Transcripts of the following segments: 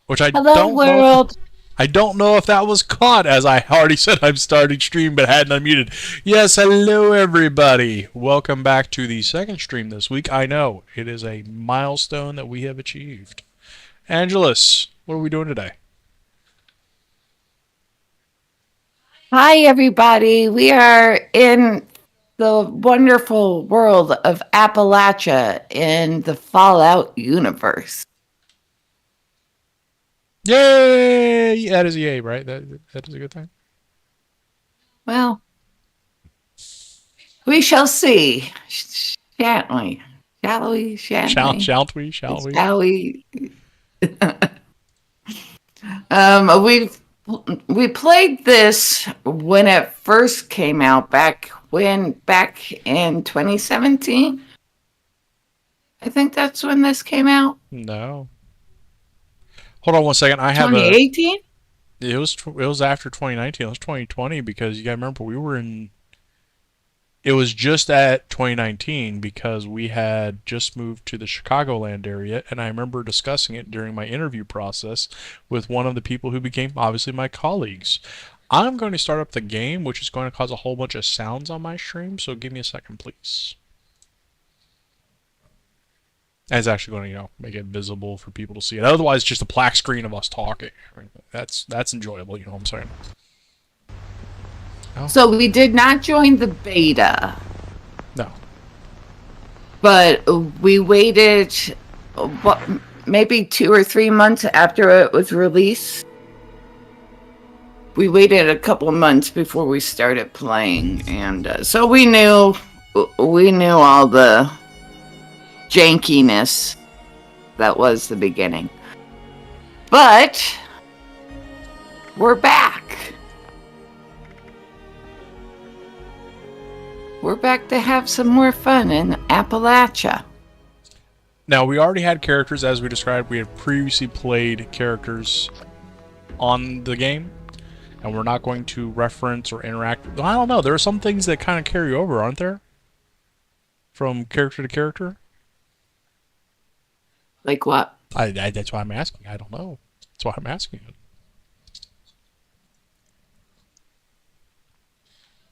which I Hello, don't know. world. I don't know if that was caught, as I already said I'm starting stream but hadn't unmuted. Yes, hello everybody. Welcome back to the second stream this week. I know it is a milestone that we have achieved. Angelus, what are we doing today? Hi, everybody. We are in the wonderful world of Appalachia in the Fallout universe. Yay! That is a yay, right? That is a good thing. Well, we shall see, shan't we? Shall we? Shan't we? Shan't we? Shall we? Shall we? um, we've we played this when it first came out back in 2017. I think that's when this came out. No. Hold on one second. I have a. 2018? It was after 2019. It was 2020 because you got to remember we were in. It was just at 2019 because we had just moved to the Chicagoland area, and I remember discussing it during my interview process with one of the people who became obviously my colleagues. I'm going to start up the game, which is going to cause a whole bunch of sounds on my stream, so give me a second, please. And it's actually going to, make it visible for people to see it. Otherwise, it's just a black screen of us talking. I mean, that's enjoyable, you know what I'm saying? Oh. So we did not join the beta. No. But we waited, maybe 2 or 3 months after it was released. We waited a couple of months before we started playing, and so we knew all the jankiness that was the beginning. But we're back. We're back to have some more fun in Appalachia. Now, we already had characters, as we described. We had previously played characters on the game, and we're not going to reference or interact. I don't know. There are some things that kind of carry over, aren't there? From character to character? Like what? That's why I'm asking. I don't know. That's why I'm asking it.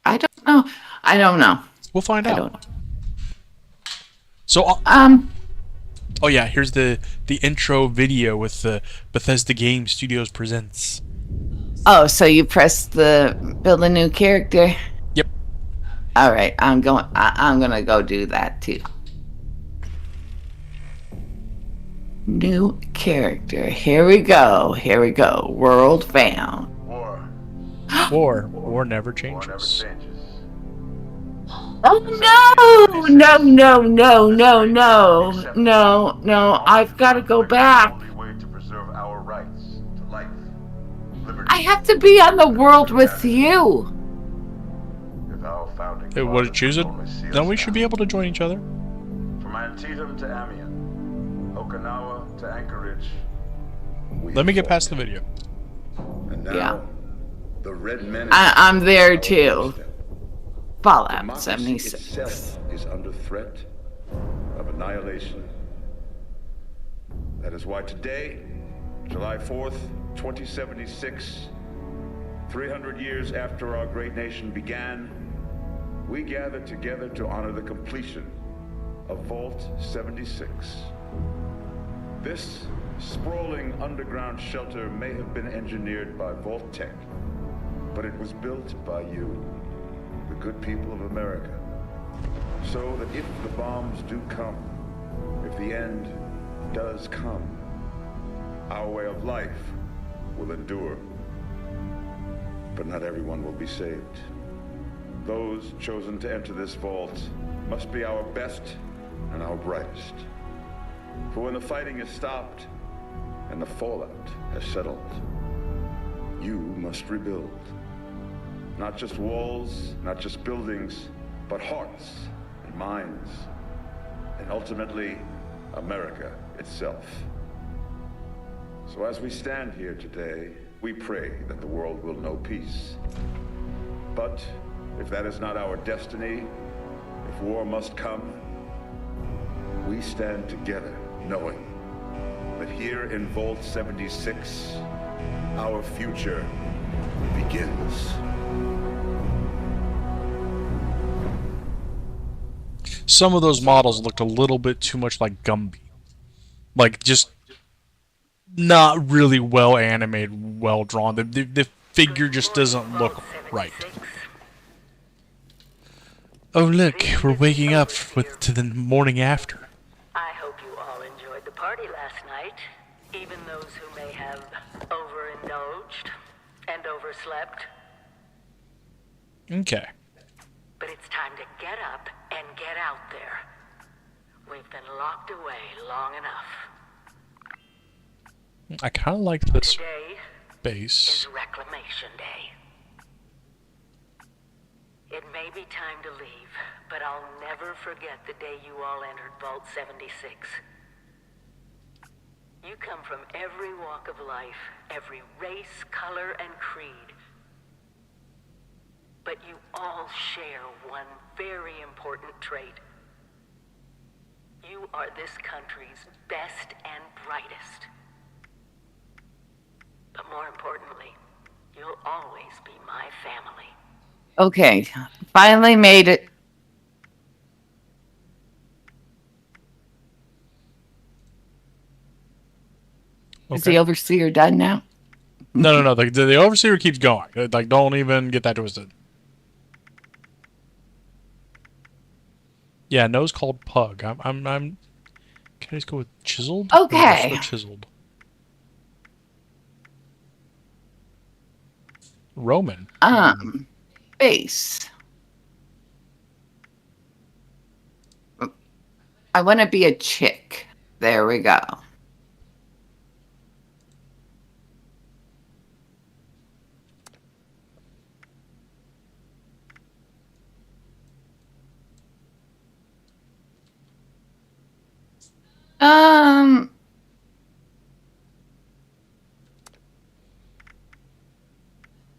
I don't know. I don't know. We'll find out. I don't know. So, oh yeah, here's the intro video with the Bethesda Game Studios presents. Oh, so you press the build a new character? Yep. All right, I'm gonna go do that too. New character. Here we go. Here we go. World found. War never changes. Oh no! I've got to go back. I have to be on the world with you. Hey, what to choose it? Then we should be able to join each other. From Antietam to Amiens, Okinawa to Anchorage. Let me get past the video. And now, Yeah. The red men I'm there too. Fallout 76 is under threat of annihilation. That is why today, July 4th, 2076, 300 years after our great nation began, we gather together to honor the completion of Vault 76. This sprawling underground shelter may have been engineered by Vault Tech, but it was built by you, the good people of America, so that if the bombs do come, if the end does come, our way of life will endure. But not everyone will be saved. Those chosen to enter this vault must be our best and our brightest. For when the fighting is stopped and the fallout has settled, you must rebuild. Not just walls, not just buildings, but hearts and minds, and ultimately, America itself. So as we stand here today, we pray that the world will know peace. But if that is not our destiny, if war must come, we stand together knowing that here in Vault 76, our future begins. Some of those models looked a little bit too much like Gumby. Like, just not really well animated, well drawn. The figure just doesn't look right. Oh look, we're waking up to the morning after. I hope you all enjoyed the party last night, even those who may have overindulged and overslept. Okay. But it's time to get up and get out there. We've been locked away long enough. I kind of like this Today base. is Reclamation Day. It may be time to leave, but I'll never forget the day you all entered Vault 76. You come from every walk of life, every race, color, and creed. But you all share one very important trait. You are this country's best and brightest. But more importantly, you'll always be my family. Okay, finally made it. Is the overseer done now? No. The overseer keeps going. Like, don't even get that twisted. Yeah, nose called Pug. Can I just go with chiseled? Okay. Or just chiseled. Roman. Base. I want to be a chick. There we go.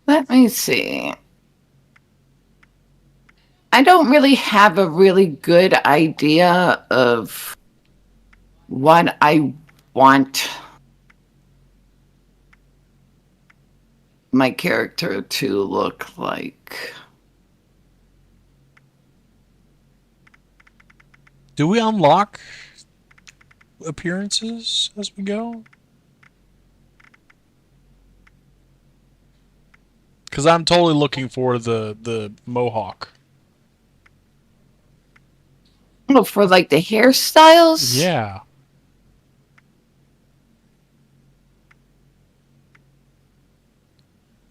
Let me see. I don't really have a really good idea of what I want my character to look like. Do we unlock appearances as we go? Because I'm totally looking for the mohawk. Oh, for like the hairstyles? Yeah.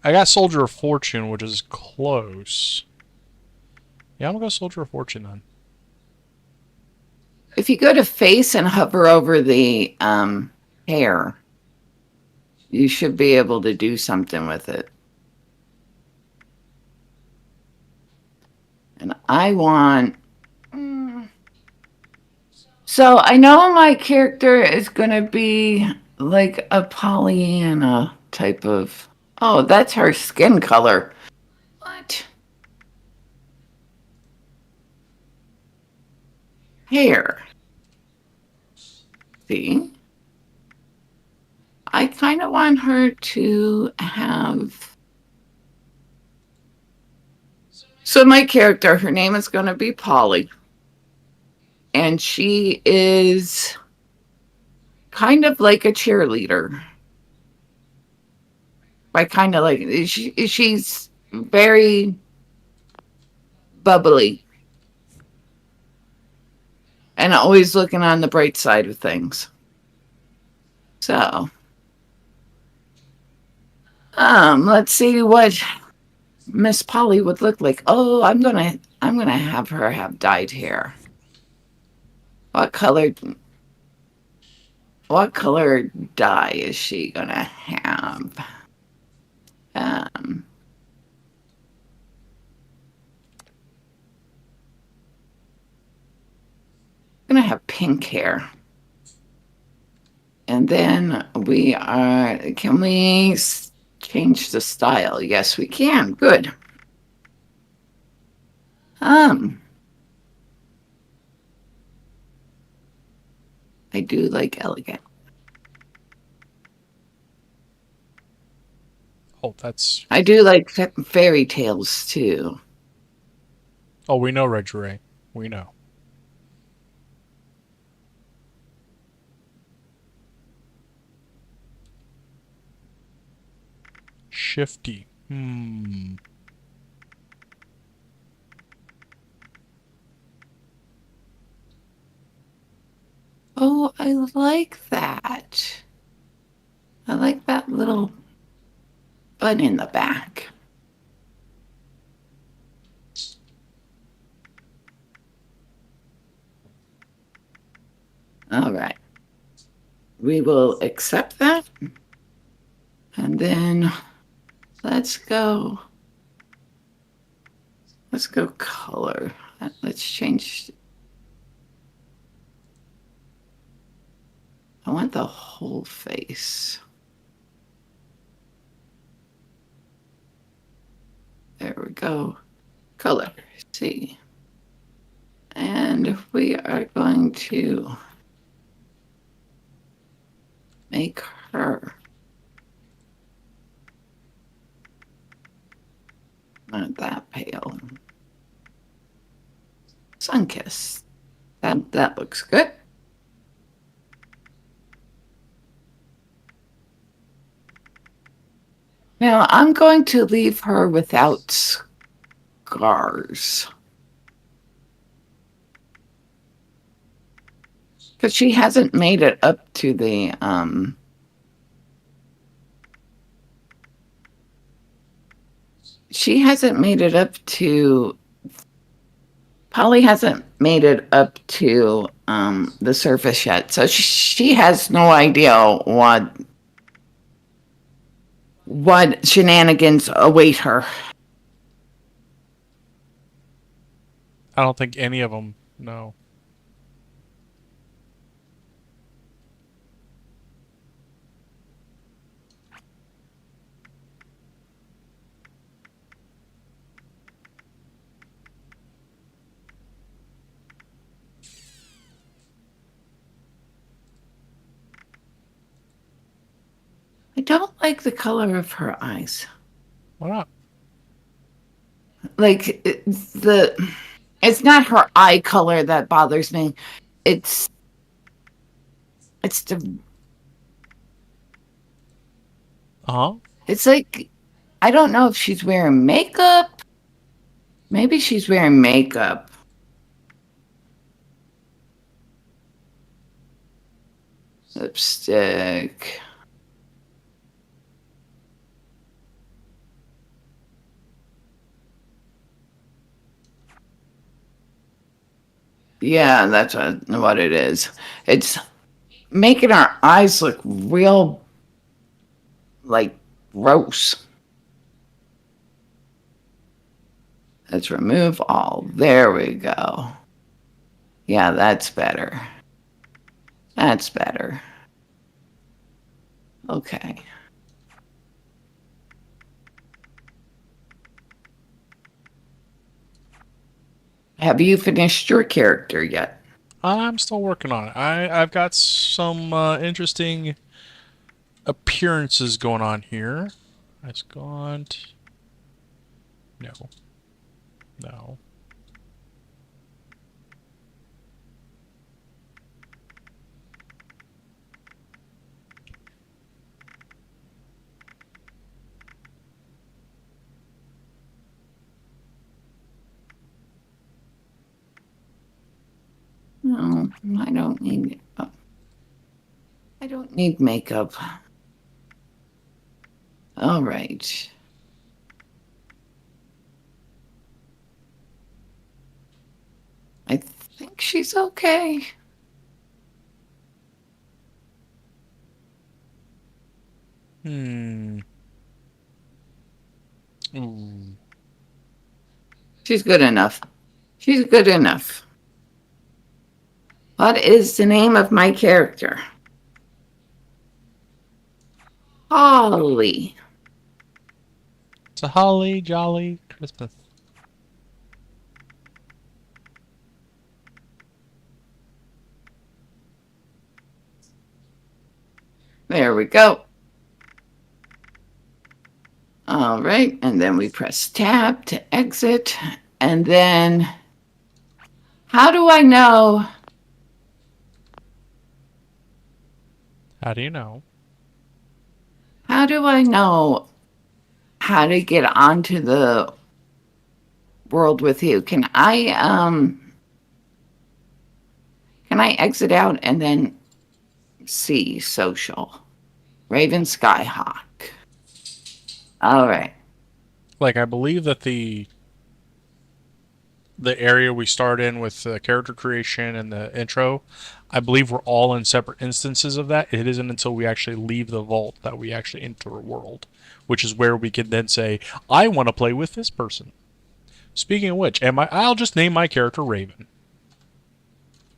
I got Soldier of Fortune, which is close. Yeah, I'm gonna go Soldier of Fortune then. If you go to face and hover over the hair, you should be able to do something with it. And I want... So I know my character is going to be like a Pollyanna type of... Oh, that's her skin color. What? Hair. See? I kind of want her to have... So my character, her name is going to be Polly. And she is kind of like a cheerleader. I kind of like... She's very bubbly. And always looking on the bright side of things. So... let's see what Miss Polly would look like. Oh, I'm gonna have her have dyed hair. What color dye is she gonna have? Gonna have pink hair. And then can we change the style? Yes, we can. Good. I do like elegant. Oh, that's. I do like fairy tales too. Oh, we know, Red Ray. We know. Shifty. Hmm. Oh, I like that. I like that little bun in the back. All right. We will accept that. And then let's go. Let's go color. Let's change. I want the whole face. There we go. Color. See. And we are going to make her not that pale. Sunkissed. That looks good. Now I'm going to leave her without scars. Because she hasn't made it up to the she hasn't made it up to Polly hasn't made it up to the surface yet. So she has no idea what shenanigans await her. I don't think any of them know. I don't like the color of her eyes. Why not? Like it's not her eye color that bothers me. It's the Uh huh. it's like I don't know if she's wearing makeup. Maybe she's wearing makeup. Lipstick. Yeah, that's what it is. It's making our eyes look real, like, gross. Let's remove all. There we go. Yeah, that's better. That's better. Okay. Have you finished your character yet? I'm still working on it. I've got some interesting appearances going on here. It's gaunt. No. No. No, I don't need. I don't need makeup. All right. I think she's okay. Hmm. Ooh. She's good enough. She's good enough. What is the name of my character? Holly. It's a holly jolly Christmas. There we go. right, and then we press tab to exit. And then, how do I know? How do you know? How do I know how to get onto the world with you? Can I exit out and then see social? Raven Skyhawk. All right. Like, I believe that the area we start in with the character creation and the intro, I believe we're all in separate instances of that. It isn't until we actually leave the vault that we actually enter a world, which is where we can then say, I want to play with this person. Speaking of which, I'll just name my character Raven.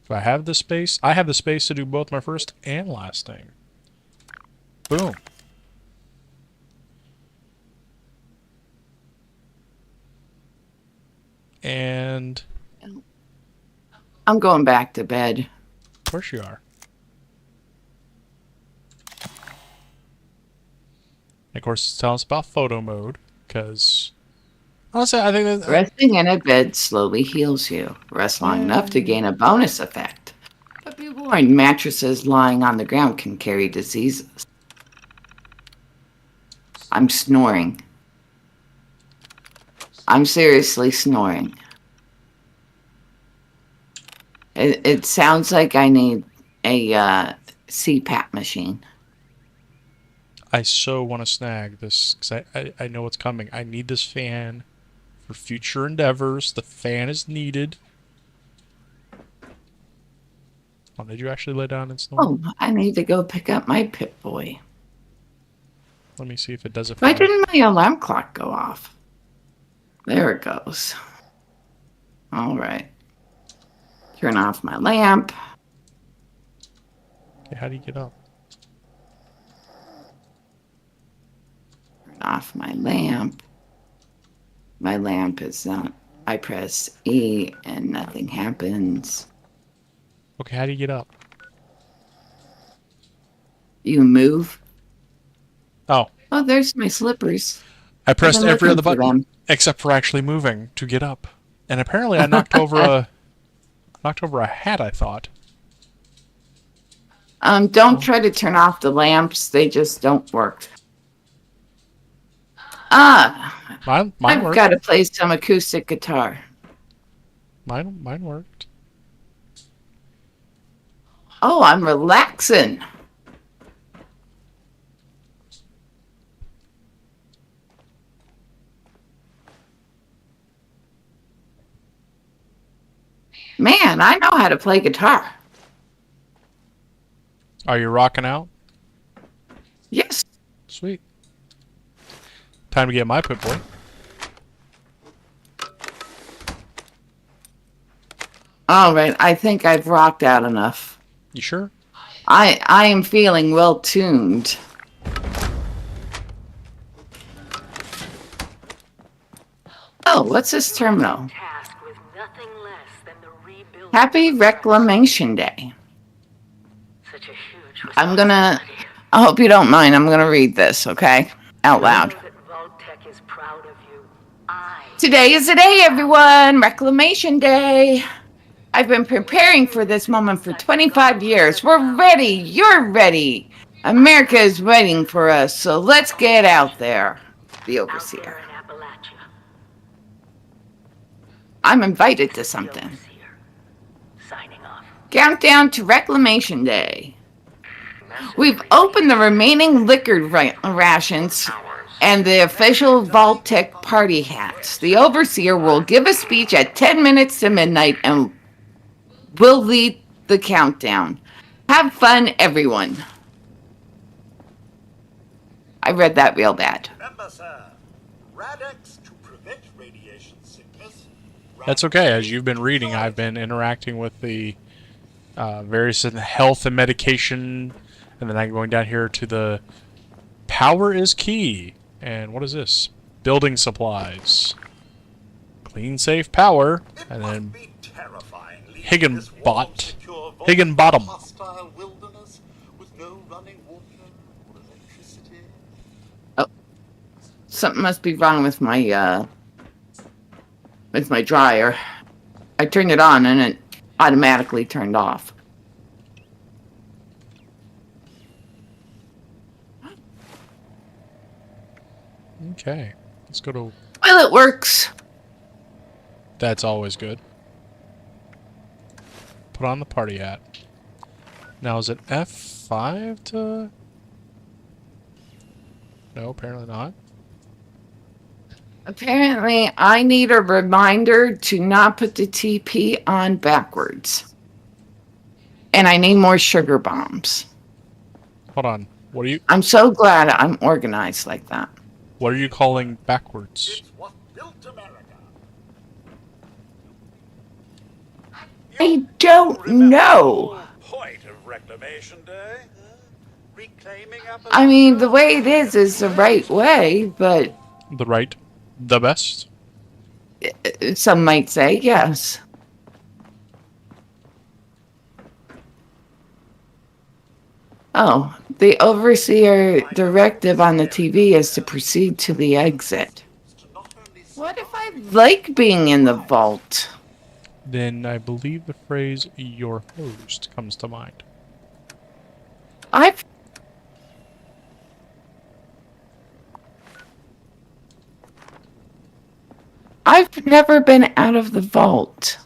If I have the space, I have the space to do both my first and last name. Boom. And I'm going back to bed. of course you are. And of course, it's telling us about photo mode, because honestly, I think that Resting in a bed slowly heals you. Rest long enough to gain a bonus effect. But be warned, mattresses lying on the ground can carry diseases. I'm snoring. I'm seriously snoring. It sounds like I need a CPAP machine. I so want to snag this, because I know what's coming. I need this fan for future endeavors. The fan is needed. Oh, did you actually lay down and snore? Oh, I need to go pick up my Pip-Boy. Let me see if it does it for Why me. didn't my alarm clock go off? There it goes. All right. Turn off my lamp. Okay, how do you get up? Turn off my lamp. My lamp is not. I press E and nothing happens. Okay, how do you get up? You move. Oh, Oh, there's my slippers. I pressed been every looking other for button them. except for actually moving to get up. And apparently I knocked over a hat, I thought. Don't try to turn off the lamps. They just don't work. Ah, Mine I've worked. got to play some acoustic guitar. Mine worked. Oh, I'm relaxing. Man, I know how to play guitar. Are you rocking out? Yes. Sweet. Time to get my Pip-Boy. All right, I think I've rocked out enough. You sure? I am feeling well tuned. Oh, what's this terminal? Tasked with nothing less than the rebuilding Happy of Reclamation Day. such a huge I hope you don't mind. I'm gonna read this, okay? Out loud. Know that Vault-Tec is proud of you. I Today is the day, everyone! Reclamation Day! I've been preparing for this moment for 25 years. We're ready! You're ready! America is waiting for us, so let's get out there. The out there Overseer. in Appalachia. I'm invited to The something. Overseer. Signing off. Countdown to Reclamation Day. We've opened the remaining liquor rations and the official Vault-Tec party hats. The Overseer will give a speech at 10 minutes to midnight and will lead the countdown. Have fun, everyone. I read that real bad. Remember, sir, Radex to prevent radiation sickness. That's okay. As you've been reading, I've been interacting with the various health and medication, and then I'm going down here to the power is key. And what is this? Building supplies. Clean, safe power. It And must then be terrifying leaving this Higginbot. wall-secure vault Higginbottom. in a hostile wilderness with no running water or electricity. something must be wrong with my dryer. I turned it on and it automatically turned off. Okay. Let's go to... Well, it works. That's always good. Put on the party hat. Now, is it F5 to... No, apparently not. Apparently, I need a reminder to not put the TP on backwards. And I need more sugar bombs. Hold on. What are you... I'm so glad I'm organized like that. What are you calling backwards? It's what built America. I don't know. Point of Reclamation Day? Reclaiming Appalachia? I mean, the way it is the right way, but The right? The best? some might say yes. Oh, the overseer directive on the TV is to proceed to the exit. What if I like being in the vault? Then I believe the phrase, your host, comes to mind. I've never been out of the vault.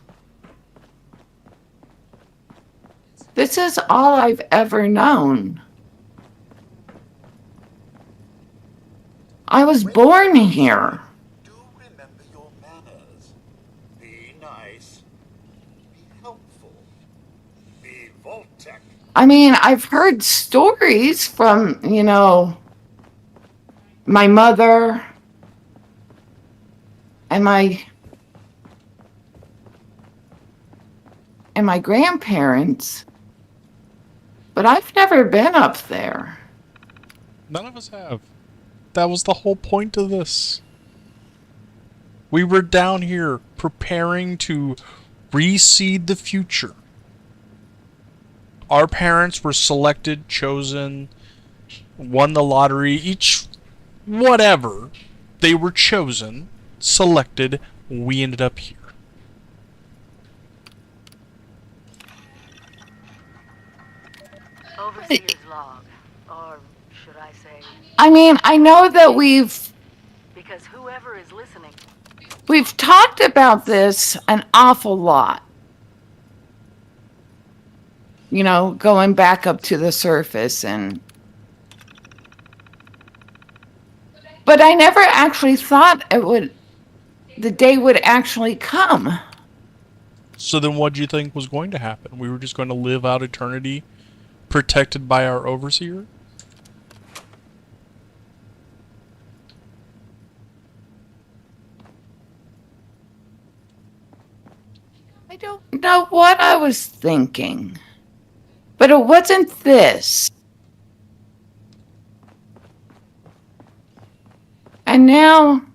This is all I've ever known. I was born here. Do remember your manners. Be nice. Be helpful. Be Vault-Tec. I mean, I've heard stories from, my mother and my grandparents, but I've never been up there. None of us have. That was the whole point of this. We were down here preparing to reseed the future. Our parents were selected, chosen, won the lottery, each whatever. They were chosen, selected, we ended up here. Overseer's log. Or should I say... I mean, I know that Because whoever is listening... we've talked about this an awful lot. Going back up to the surface but I never actually thought the day would actually come. So then what do you think was going to happen? We were just going to live out eternity protected by our overseer? I don't know what I was thinking. But it wasn't this. And now...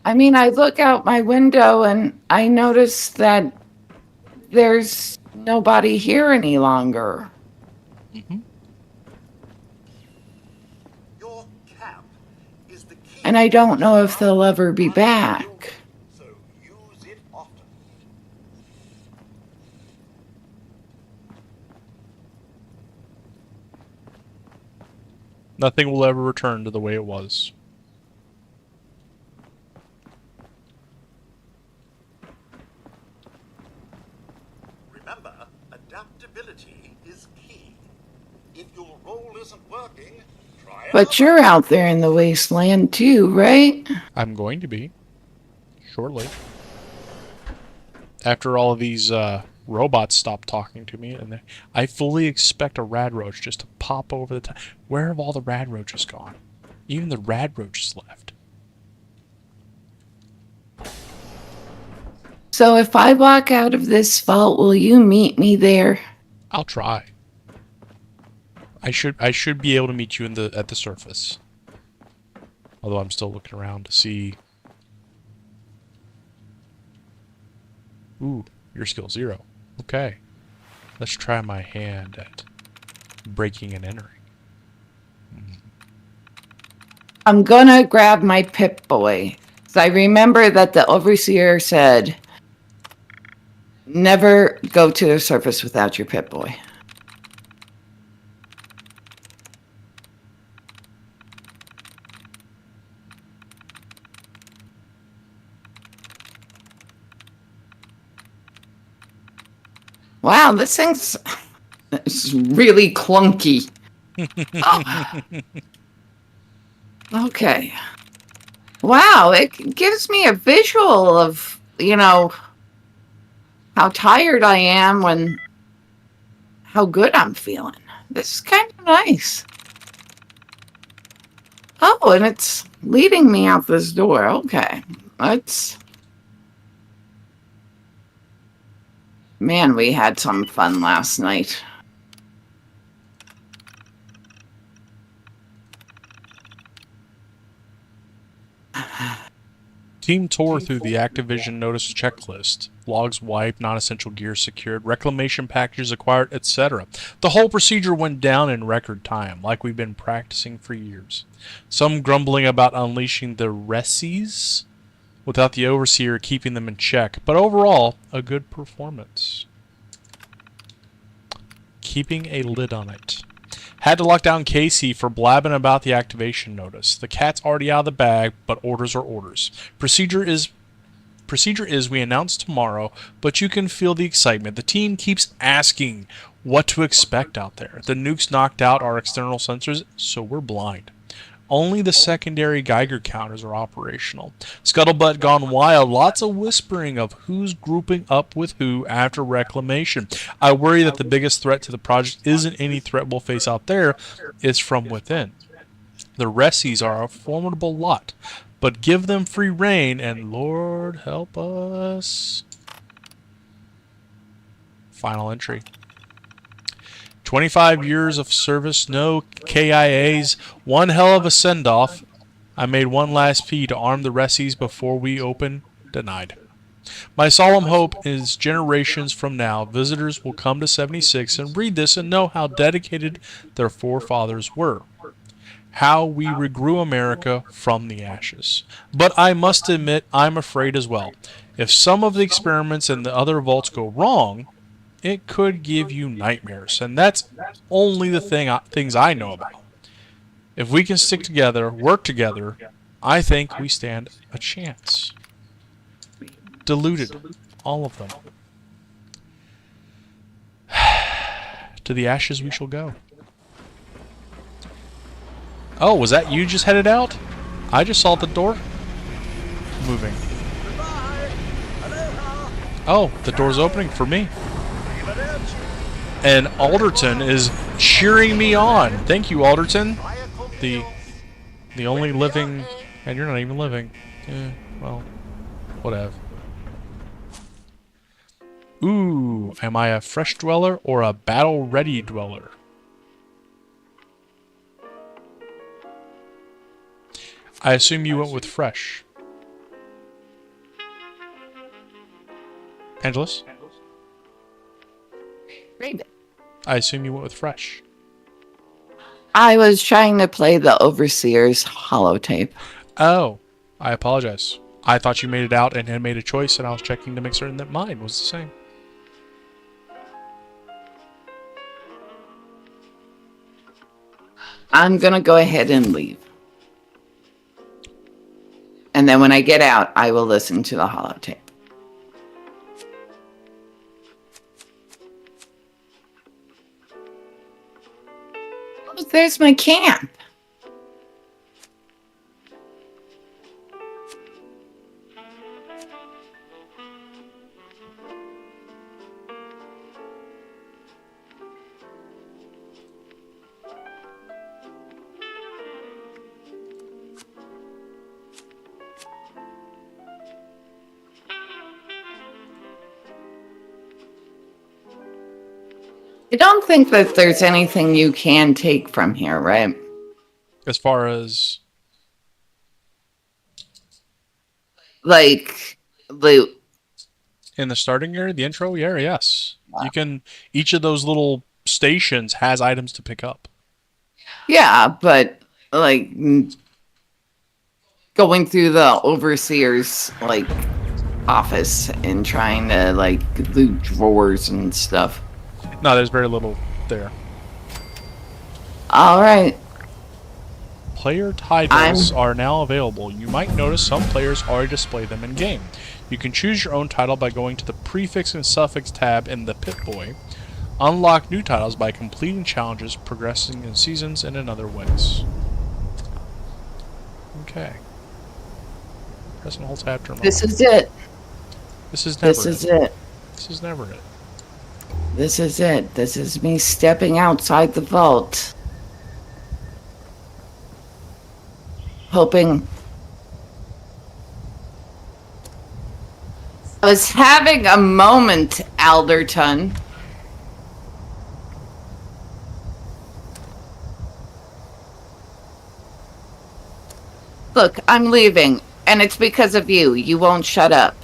I mean, I look out my window and I notice that there's nobody here any longer. Mm-hmm. Your camp is the key. And I don't know if they'll ever be back. So use it often. Nothing will ever return to the way it was. Remember, adaptability is key. If your role isn't working, try But you're out there in the wasteland too, right? I'm going to be. Shortly. After all of these robots stop talking to me, and I fully expect a rad roach just to pop over the top. Where have all the rad roaches gone? Even the rad roaches left. So if I walk out of this vault, will you meet me there? I'll try. I should be able to meet you at the surface. Although I'm still looking around to see. Ooh, your skill 0. Okay. Let's try my hand at breaking and entering. I'm gonna grab my Pip-Boy. So I remember that the overseer said, never go to the surface without your Pip-Boy. Wow, this thing's it's really clunky. Oh. Okay. Wow, it gives me a visual of, how tired I am when how good I'm feeling. This is kind of nice. Oh, and it's leading me out this door. Okay. Man, we had some fun last night. Team tore through the Activision notice checklist. Logs wiped, non-essential gear secured, reclamation packages acquired, etc. The whole procedure went down in record time, like we've been practicing for years. Some grumbling about unleashing the Ressies without the Overseer keeping them in check, but overall, a good performance. Keeping a lid on it. Had to lock down Casey for blabbing about the activation notice. The cat's already out of the bag, but orders are orders. Procedure is we announce tomorrow, but you can feel the excitement. The team keeps asking what to expect out there. The nukes knocked out our external sensors, so we're blind. Only the secondary Geiger counters are operational. Scuttlebutt gone wild. Lots of whispering of who's grouping up with who after reclamation. I worry that the biggest threat to the project isn't any threat we'll face out there. It's from within. The Ressies are a formidable lot, but give them free reign and Lord help us. Final entry. 25 years of service, no KIAs, one hell of a send-off. I made one last plea to arm the Ressies before we open. Denied. My solemn hope is generations from now, visitors will come to 76 and read this and know how dedicated their forefathers were. How we regrew America from the ashes. But I must admit, I'm afraid as well. If some of the experiments in the other vaults go wrong, it could give you nightmares, and that's only the things I know about. If we can stick together, work together, I think we stand a chance. Diluted, all of them. To the ashes we shall go. Oh, was that you just headed out? I just saw the door moving. Oh, the door's opening for me. And Alderton is cheering me on. Thank you, Alderton. The only living... And you're not even living. Well, whatever. Ooh, am I a fresh dweller or a battle-ready dweller? I assume you went with fresh. Angelus? Raven. I assume you went with fresh. I was trying to play the Overseer's holotape. Oh, I apologize. I thought you made it out and had made a choice, and I was checking to make certain that mine was the same. I'm gonna go ahead and leave. And then when I get out, I will listen to the holotape. Oh, there's my camp. I don't think that there's anything you can take from here, right? As far as... Like, loot. In the starting area, the intro area, yes. You can... Each of those little stations has items to pick up. Yeah, but like going through the overseer's like office and trying to like loot drawers and stuff. No, there's very little there. All right. Player titles are now available. You might notice some players already display them in game. You can choose your own title by going to the prefix and suffix tab in the Pip-Boy. Unlock new titles by completing challenges, progressing in seasons, and in other ways. Okay. Press and hold tab to remove. This is it. This is never This is it. This is never it. This is it. This is me stepping outside the vault. Hoping. I was having a moment, Alderton. Look, I'm leaving, and it's because of you. You won't shut up.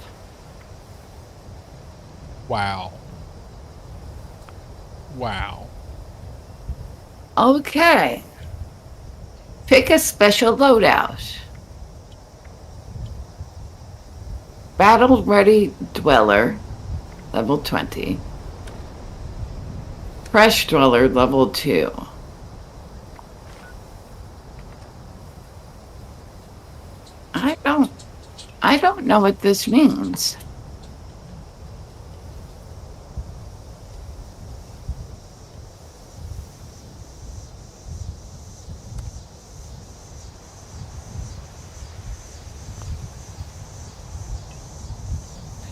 Wow. Wow. Okay. Pick a special loadout. Battle Ready Dweller, level 20. Fresh Dweller, level 2. I don't know what this means.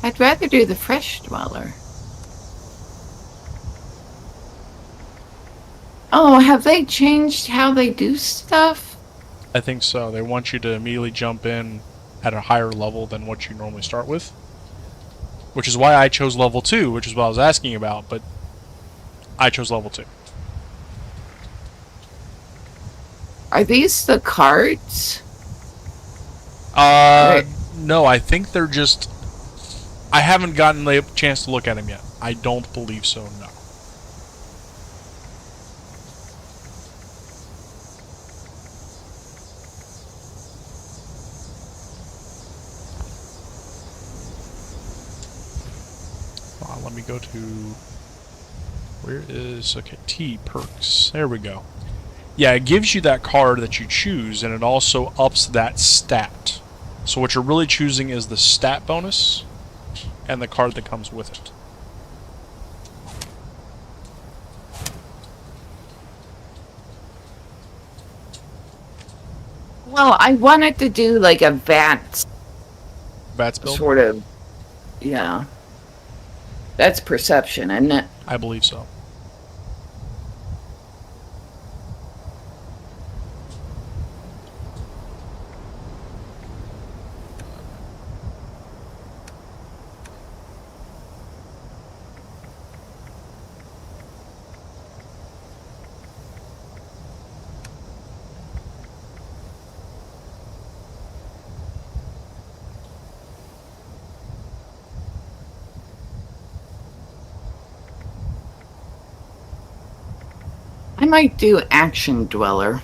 I'd rather do the Fresh Dweller. Oh, have they changed how they do stuff? I think so. They want you to immediately jump in at a higher level than what you normally start with. Which is why I chose level 2, which is what I was asking about, but I chose level 2. Are these the cards? No, I think they're just... I haven't gotten the chance to look at them yet. I don't believe so, no. Let me go to... Where is... Okay, T, perks. There we go. Yeah, it gives you that card that you choose, and it also ups that stat. So what you're really choosing is the stat bonus and the card that comes with it. Well, I wanted to do like a VATS VATS build? sort of. Yeah. That's perception, isn't it? I believe so. I might do Action Dweller.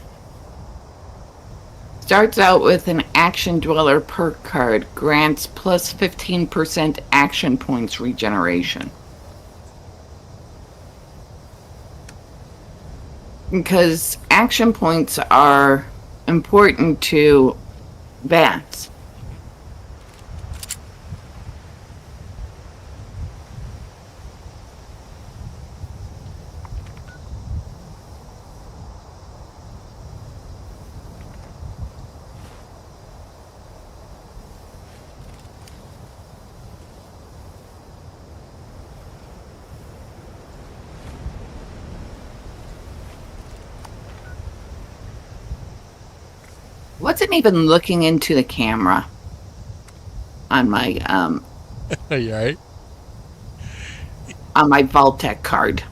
Starts out with an Action Dweller perk card. Grants plus 15% action points regeneration. Because action points are important to VATS. Wasn't even looking into the camera on my You alright? on my Vault-Tec card.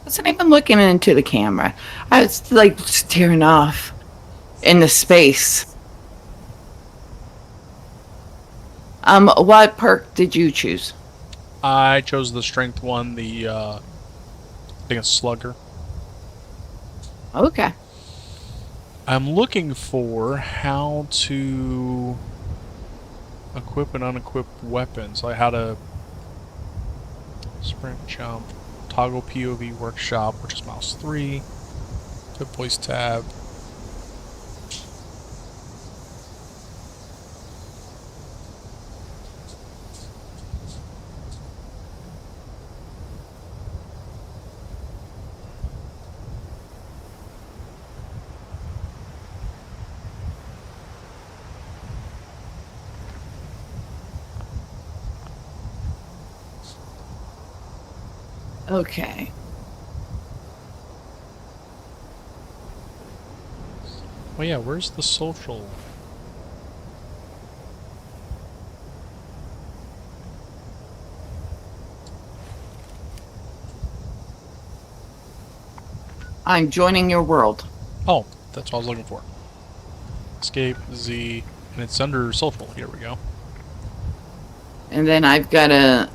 Wasn't even looking into the camera. I was like staring off into space. What perk did you choose? I chose the strength one, the I think it's Slugger. Okay. I'm looking for how to equip and unequip weapons, like how to sprint, jump, toggle POV workshop, which is mouse 3, hit voice tab. Okay. Oh yeah, where's the social? I'm joining your world. Oh, that's what I was looking for. Escape, Z, and it's under social. Here we go. And then I've got to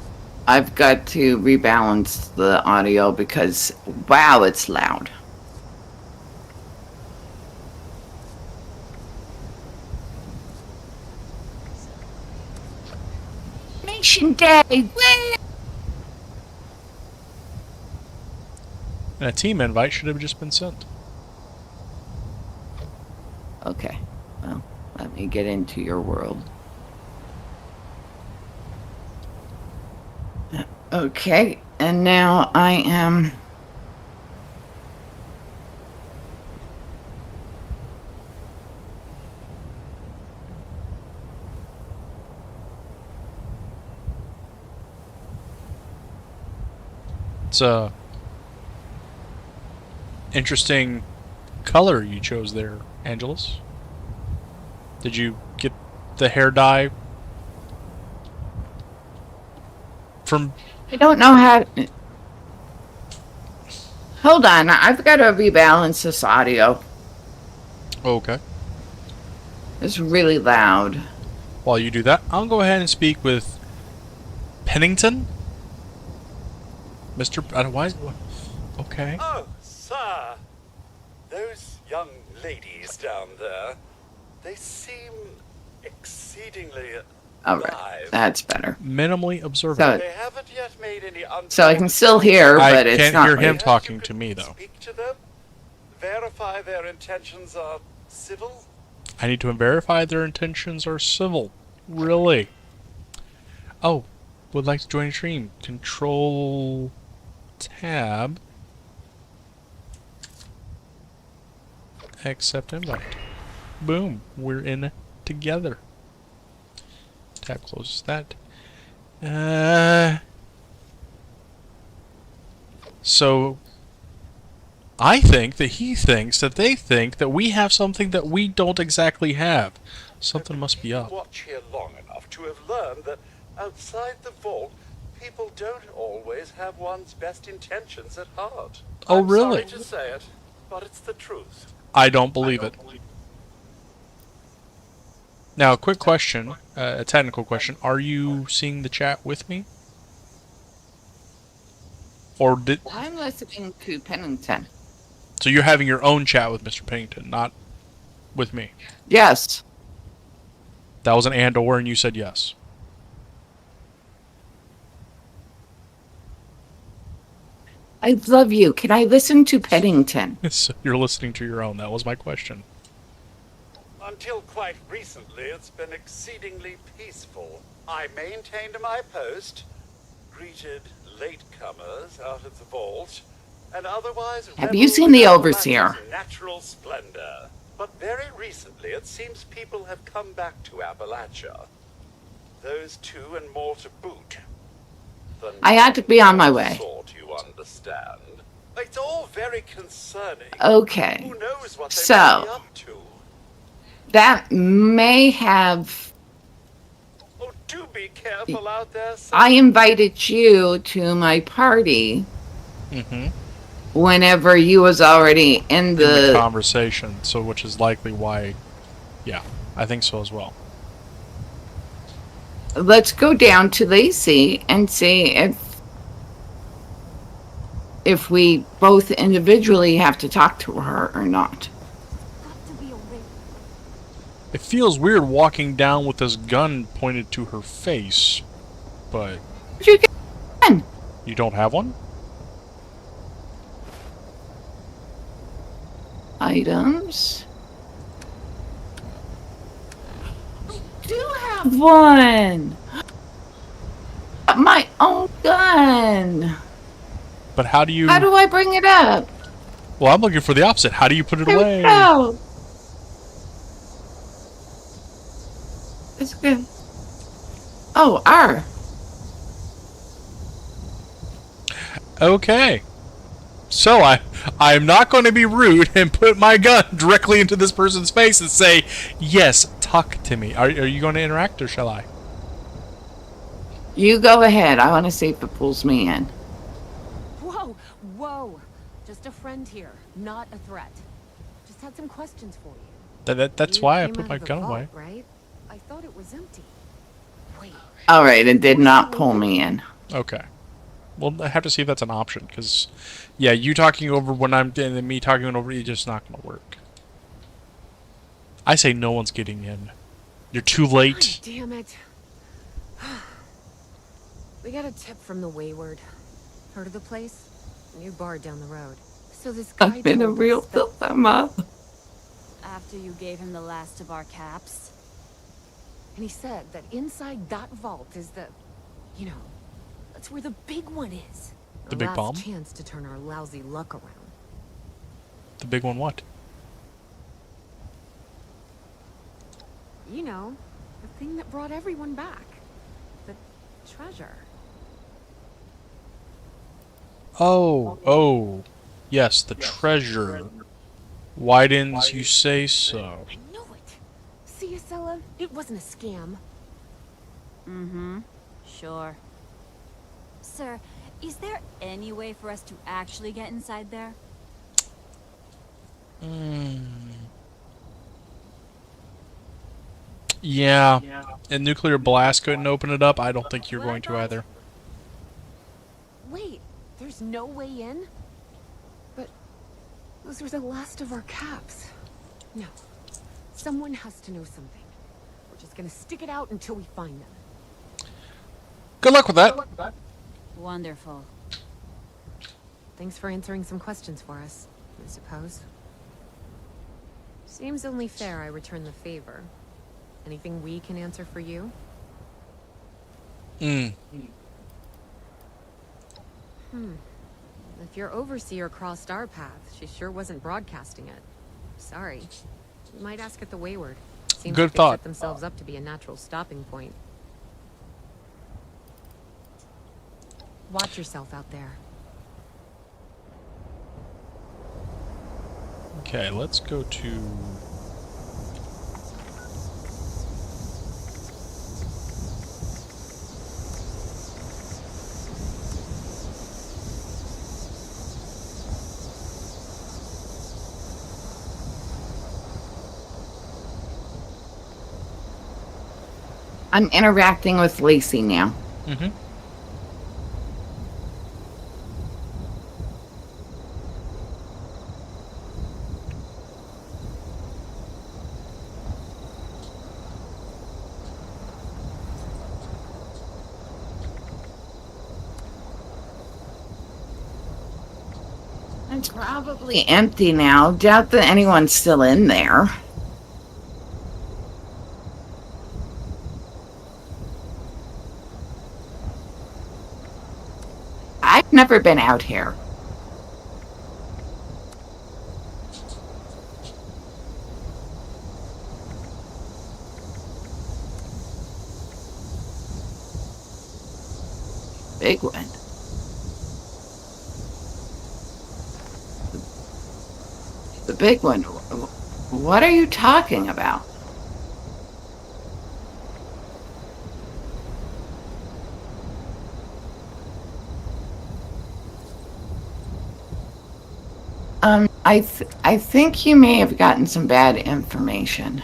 rebalance the audio because wow, it's loud. Nation Day. Woo! And a team invite should have just been sent. Okay. Well, let me get into your world. Okay, and now I am. It's a interesting color you chose there, Angelus. Did you get the hair dye from? I don't know how. Hold on, I've got to rebalance this audio. Oh, okay. It's really loud. While you do that, I'll go ahead and speak with Pennington. Mr. Why? Okay. Oh, sir. Those young ladies down there, they seem exceedingly All right, alive. that's better. Minimally observant. So, They haven't yet made any so I can still hear, I but it's can't not hear him like- talking to me, though. Speak to them, verify their intentions are civil. I need to verify their intentions are civil. Really? Oh, would like to join a stream. Control tab. Accept invite. Boom. We're in together. Tab closes that. So I think that he thinks that they think that we have something that we don't exactly have. Something must be up. Watch here long enough to have learned that outside the vault, people don't always have one's best intentions at heart. Oh, I'm really? sorry to say it, but it's the truth. I don't believe it. Now, a quick question, a technical question. Are you seeing the chat with me? Or did... I'm listening to Pennington. So you're having your own chat with Mr. Pennington, not with me? Yes. That was an and or, and you said yes. I love you. Can I listen to Pennington? So you're listening to your own. That was my question. Until quite recently, it's been exceedingly peaceful. I maintained my post, greeted latecomers out of the vault, and otherwise Have you seen the Overseer? Natural splendor. But very recently, it seems people have come back to Appalachia. Those two and more to boot. The I had to be on my way. sort, you understand. It's all very concerning. Okay. Who knows what they So- might be up to? That may have. Oh, do be careful out there, son. I invited you to my party Mm-hmm. whenever you was already in The the. conversation, so which is likely why... Yeah, I think so as well. Let's go down to Lacey and see if if we both individually have to talk to her or not. Got to be a way. It feels weird walking down with this gun pointed to her face, but Where'd you get one? you don't have one? Items. I do have one. My own gun. But how do you... How do I bring it up? Well, I'm looking for the opposite. How do you put it There away? we go. It's good. Oh, R. Okay. So I'm not going to be rude and put my gun directly into this person's face and say, yes, talk to me. Are you going to interact or shall I? You go ahead. I want to see if it pulls me in. Whoa, whoa. Just a friend here, not a threat. Just had some questions for you. That's You why I came put out my of the gun vault, away. Right? I thought it was empty. Wait. All right, it did not pull me in. Okay. Well, I have to see if that's an option, because, yeah, you talking over when I'm and then me talking over you just not going to work. I say no one's getting in. You're too late. God damn it. We got a tip from the Wayward. Heard of the place? New bar down the road. So this guy I've been a told real us that dilemma. After you gave him the last of our caps. And he said that inside that vault is the, you know, that's where the big one is. The Our big last bomb? chance to turn our lousy luck around. The big one what? You know, the thing that brought everyone back. The treasure. Oh. Yes, the treasure. Why didn't you say so? I knew it. See, Isella, it wasn't a scam. Mm-hmm. Sure. Sir, is there any way for us to actually get inside there? Yeah. And nuclear blast couldn't open it up. I don't think you're going to either. Wait, there's no way in? But those were the last of our caps. No. Someone has to know something. We're just gonna stick it out until we find them. Good luck with that. Wonderful. Thanks for answering some questions for us, I suppose. Seems only fair I return the favor. Anything we can answer for you? Hmm. If your overseer crossed our path, she sure wasn't broadcasting it. Sorry. You might ask at the Wayward. Seems Good like they thought. set themselves up to be a natural stopping point. Watch yourself out there. Okay, let's go to... I'm interacting with Lacey now. Mm-hmm. It's probably empty now. Doubt that anyone's still in there. I've never been out here. Big one. The big one. What are you talking about? I think you may have gotten some bad information.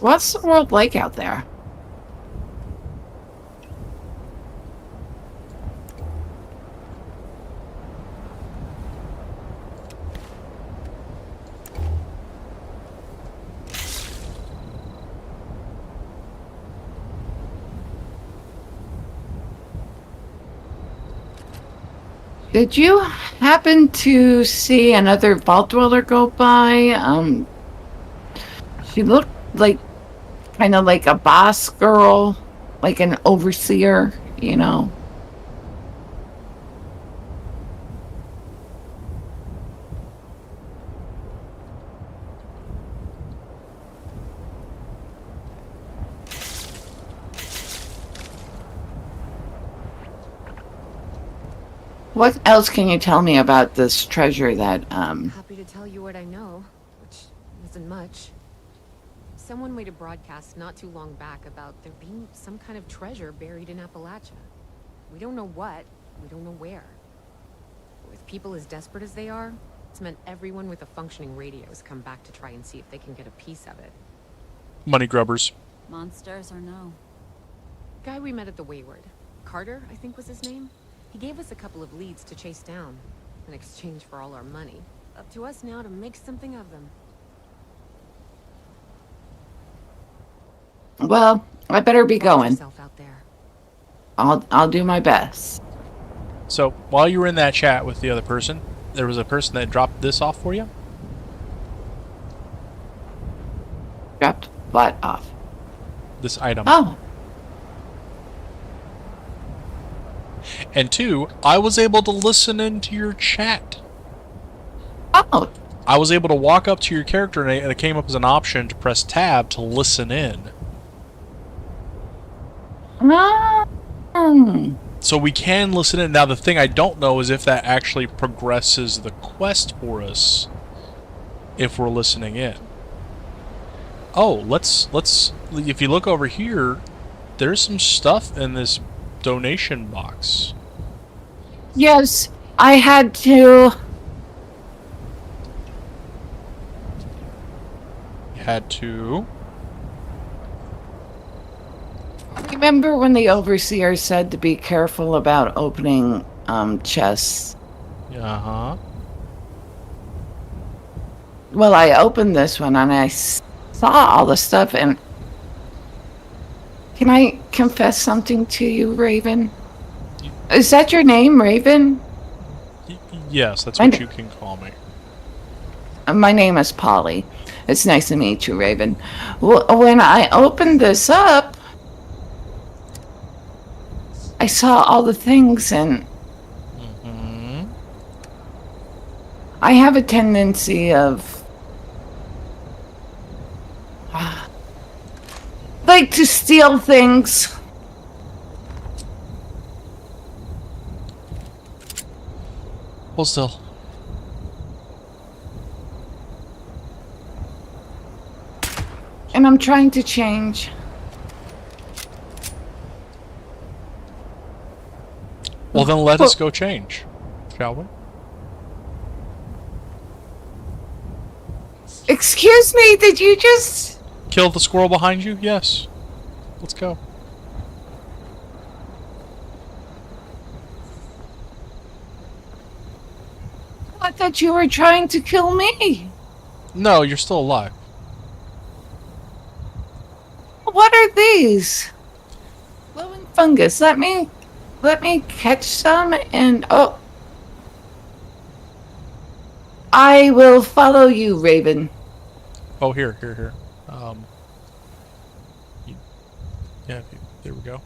What's the world like out there? Did you happen to see another vault dweller go by? She looked like kind of like a boss girl, like an overseer, you know. What else can you tell me about this treasure that Happy to tell you what I know, which isn't much. Someone made a broadcast not too long back about there being some kind of treasure buried in Appalachia. We don't know what, we don't know where. With people as desperate as they are, it's meant everyone with a functioning radio has come back to try and see if they can get a piece of it. Money grubbers. Monsters or no? Guy we met at the Wayward, Carter, I think was his name. He gave us a couple of leads to chase down, in exchange for all our money. Up to us now to make something of them. well, I better be Watch going. yourself out there. I'll do my best. So, while you were in that chat with the other person, there was a person that dropped this off for you? Dropped what off? This item. Oh, And 2, I was able to listen into your chat. oh, I was able to walk up to your character and it came up as an option to press tab to listen in. So we can listen in. Now the thing I don't know is if that actually progresses the quest for us if we're listening in. Oh, let's if you look over here, there's some stuff in this donation box. yes, I had to. You had to. Remember when the overseer said to be careful about opening chests? Uh-huh. Well, I opened this one and I saw all the stuff. And can I confess something to you, Raven? Is that your name, Raven? Yes, that's what you can call me. My name is Polly. It's nice to meet you, Raven. When I opened this up, I saw all the things, and I have a tendency of like to steal things. Hold still. And I'm trying to change. Well, then let us go change, shall we? Excuse me, did you just... Kill the squirrel behind you? Yes. Let's go. I thought you were trying to kill me. No, you're still alive. What are these? Glowing fungus. Let me catch some and oh. I will follow you, Raven. Oh, here. Yeah, there we go.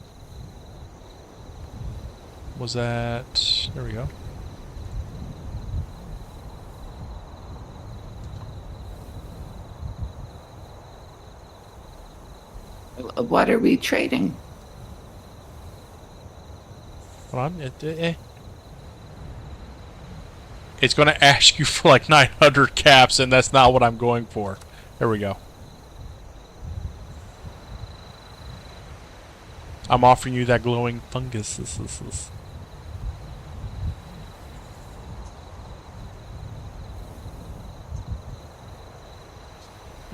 Was that... There we go. What are we trading? Hold on. It's going to ask you for like 900 caps, and that's not what I'm going for. There we go. I'm offering you that glowing fungus.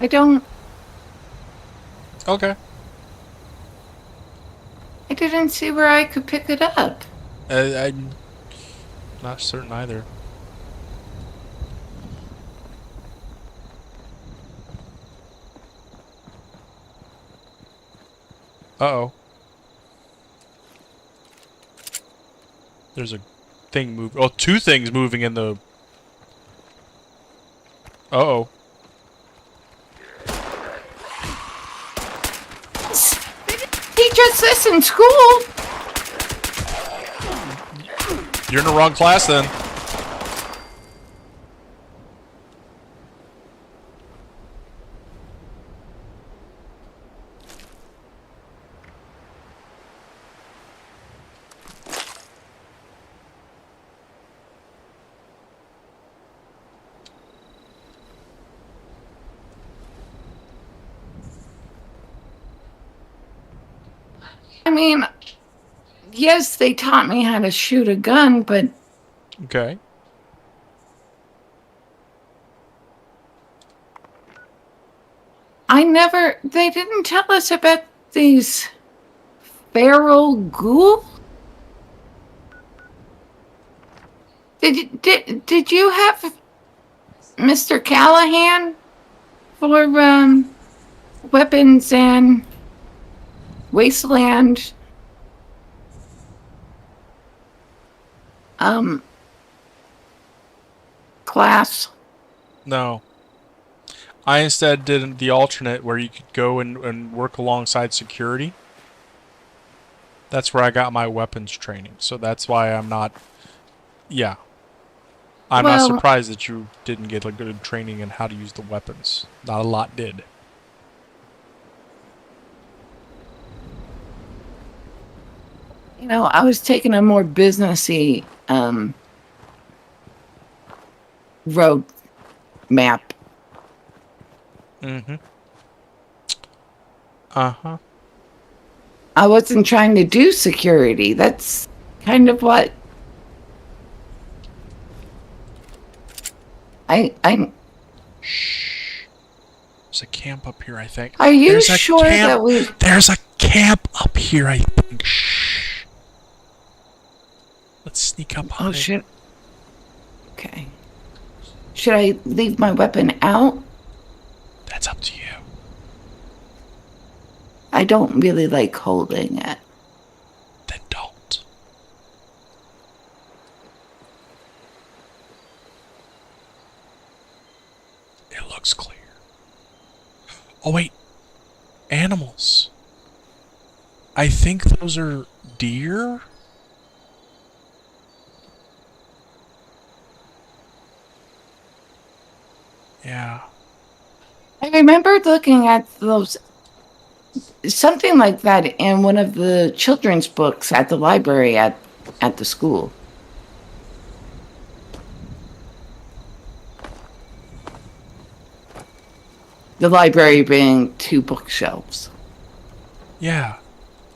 I don't... Okay. I didn't see where I could pick it up. I'm not certain either. Uh-oh. There's a thing moving. Oh, two things moving in the... Uh-oh. Teach us this in school. You're in the wrong class then. I mean, yes, they taught me how to shoot a gun, but Okay. they didn't tell us about these feral ghoul. Did you have Mr. Callahan for weapons and wasteland class? No. I instead did the alternate where you could go and work alongside security. That's where I got my weapons training. So that's why I'm not... Yeah. I'm not Well- surprised that you didn't get a good training in how to use the weapons. Not a lot did. You know, I was taking a more businessy road map. Mm-hmm. Uh-huh. I wasn't trying to do security. That's kind of what I Shh. There's a camp up here, I think. Are you There's a sure camp. that we... There's a camp up here, I think. Shh. Let's sneak up on Oh it. shit. Okay. Should I leave my weapon out? That's up to you. I don't really like holding it. Then don't. It looks clear. Oh wait. Animals. I think those are deer? Yeah. I remember looking at those something like that in one of the children's books at the library at the school. The library being two bookshelves. Yeah.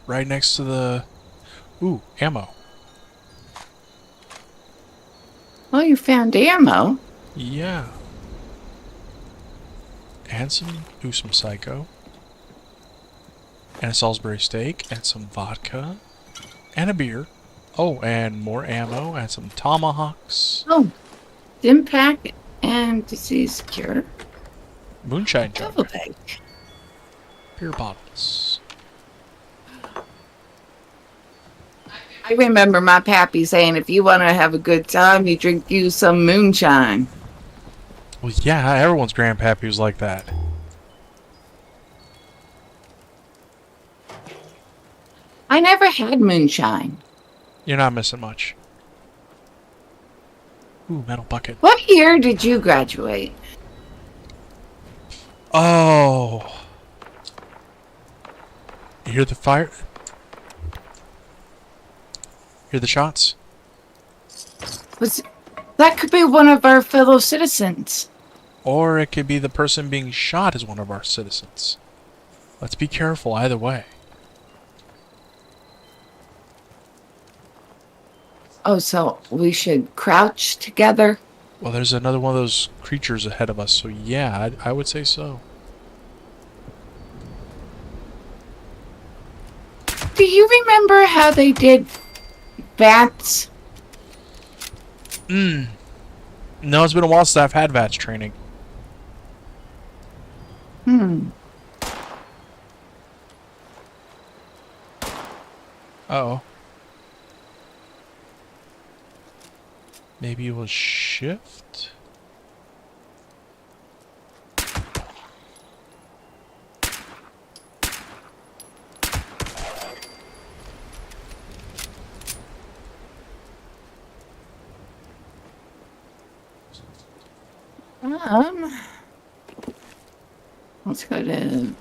Right next to the... Ooh, ammo. Well, you found ammo. Yeah. And some Psycho. And a Salisbury steak. And some vodka. And a beer. Oh, and more ammo. And some tomahawks. Oh, Impact and disease cure. Moonshine jug. Double bag. Beer bottles. I remember my pappy saying, if you want to have a good time, you drink you some moonshine. Well, yeah, everyone's grandpappy was like that. I never had moonshine. You're not missing much. Ooh, metal bucket. What year did you graduate? Oh. You hear the fire? Hear the shots? That could be one of our fellow citizens. Or it could be the person being shot as one of our citizens. Let's be careful either way. Oh, so we should crouch together? Well, there's another one of those creatures ahead of us, so yeah, I would say so. do you remember how they did VATS? No, it's been a while since I've had VATS training. Uh-oh. Maybe it was shift? Let's go to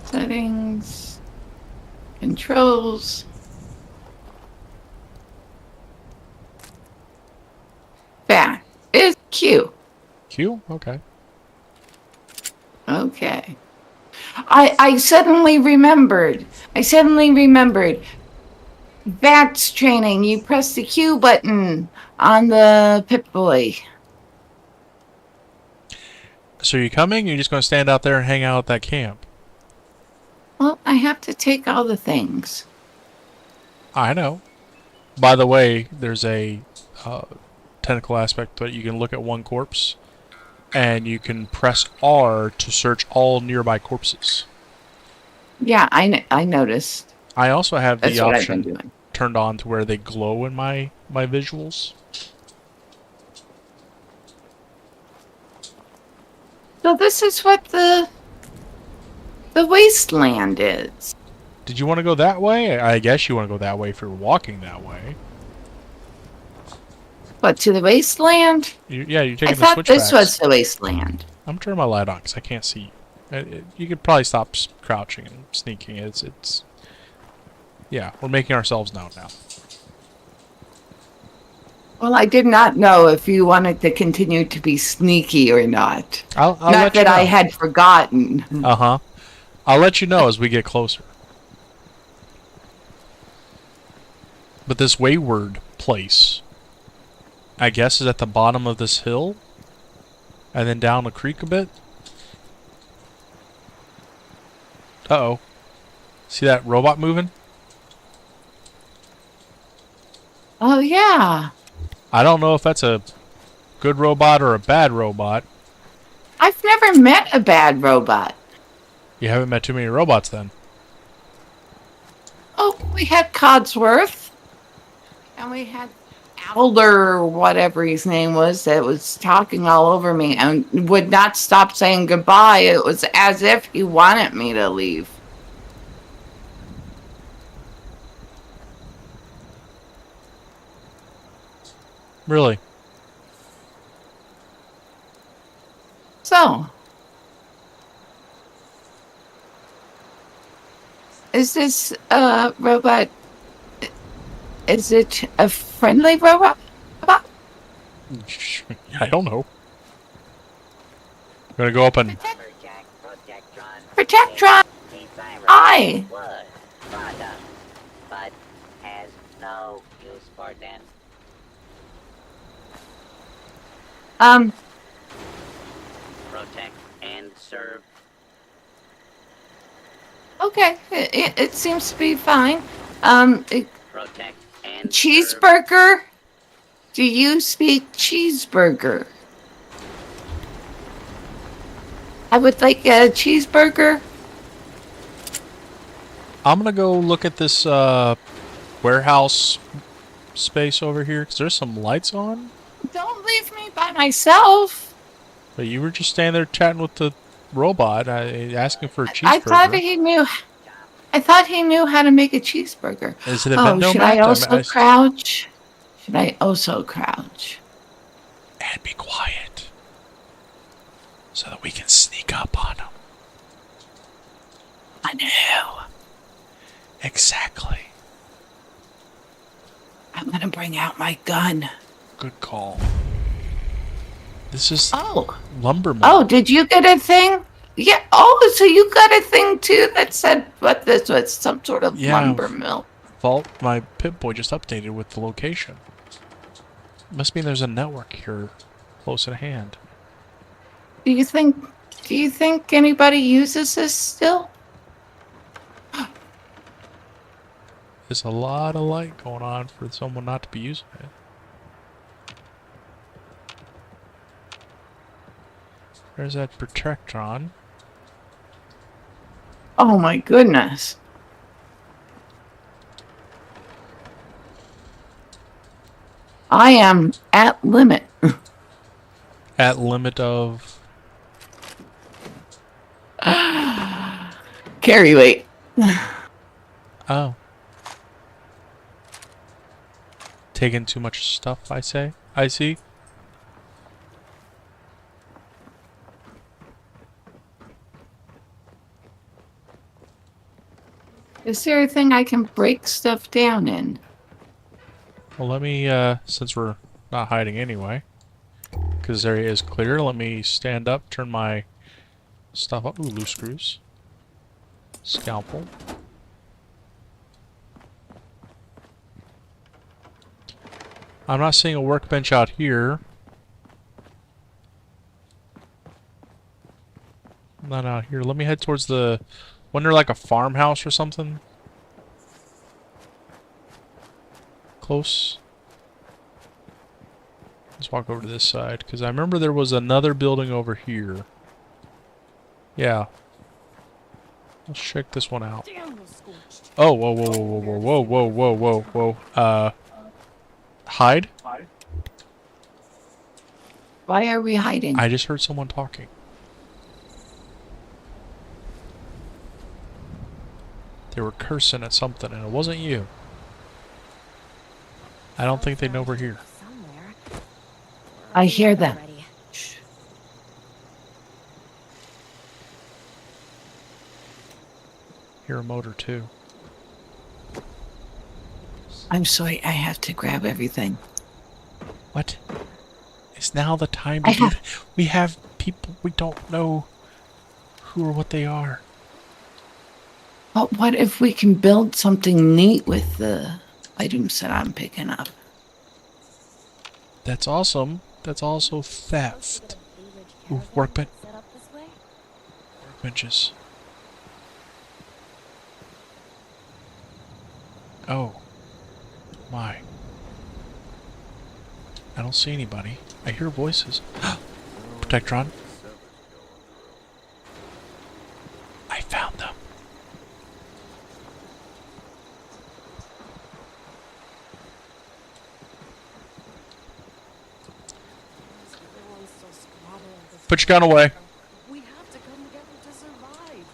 settings, controls. That is Q. Q? Okay. Okay. I suddenly remembered. VATS training. You press the Q button on the Pip-Boy. So you're coming? You're just going to stand out there and hang out at that camp? Well, I have to take all the things. I know. By the way, there's a technical aspect, but you can look at one corpse, and you can press R to search all nearby corpses. Yeah, I noticed. I also have the That's what I've been option doing. turned on to where they glow in my visuals. So this is what the wasteland is. Did you want to go that way? I guess you want to go that way if you're walking that way. What, to the wasteland? Yeah, you're I taking the thought switchbacks. this was the wasteland. I'm turning my light on because I can't see. You could probably stop crouching and sneaking. It's. Yeah, we're making ourselves known now. Well, I did not know if you wanted to continue to be sneaky or not. I'll Not let you that know. I had forgotten. Uh-huh. I'll let you know as we get closer. But this wayward place, I guess, is at the bottom of this hill, and then down the creek a bit. Uh-oh. See that robot moving? Oh, yeah. I don't know if that's a good robot or a bad robot. I've never met a bad robot. You haven't met too many robots then. Oh, we had Codsworth. And we had Alder, or whatever his name was, that was talking all over me and would not stop saying goodbye. It was as if he wanted me to leave. Really? So, is this robot? Is it a friendly robot? I don't know. I'm gonna go up and... Protectron! Aye! But has no use for them. Protect and serve. Okay, it seems to be fine. Protect and Cheeseburger? Do you speak cheeseburger? I would like a cheeseburger. I'm gonna go look at this warehouse space over here, because there's some lights on. Don't leave me by myself. But you were just standing there chatting with the robot, asking for a cheeseburger. I thought he knew how to make a cheeseburger. Is it a Oh, should I Vendomat? also crouch? Should I also crouch? And be quiet, so that we can sneak up on him. I know. Exactly. I'm gonna bring out my gun. Good call. This is Oh. lumber mill. Oh, did you get a thing? Yeah. Oh, so you got a thing too that said what this was? Some sort of lumber mill. Vault, my Pip-Boy just updated with the location. Must mean there's a network here close at hand. Do you think anybody uses this still? There's a lot of light going on for someone not to be using it. There's that protectron. Oh my goodness. I am at limit. At limit of... Carry weight. Oh. Taking too much stuff, I say. I see. Is there a thing I can break stuff down in? Well, let me, since we're not hiding anyway, because this area is clear, let me stand up, turn my stuff up. Ooh, loose screws. Scalpel. I'm not seeing a workbench out here. Not out here. Let me head towards the... Wasn't there like a farmhouse or something? Close. Let's walk over to this side, because I remember there was another building over here. Yeah. Let's check this one out. Oh, whoa, whoa, whoa, whoa, whoa, whoa, whoa, whoa, whoa. Hide? Why are we hiding? I just heard someone talking. They were cursing at something, and it wasn't you. I don't think they know we're here. I hear them. Hear a motor too. I'm sorry, I have to grab everything. What? Is now the time to do that? We have people we don't know who or what they are. But what if we can build something neat with the items that I'm picking up? That's awesome. That's also theft. Ooh, workbench. Workbenches. Oh. My. I don't see anybody. I hear voices. Protectron. I found them. Put your gun away. We have to come together to survive.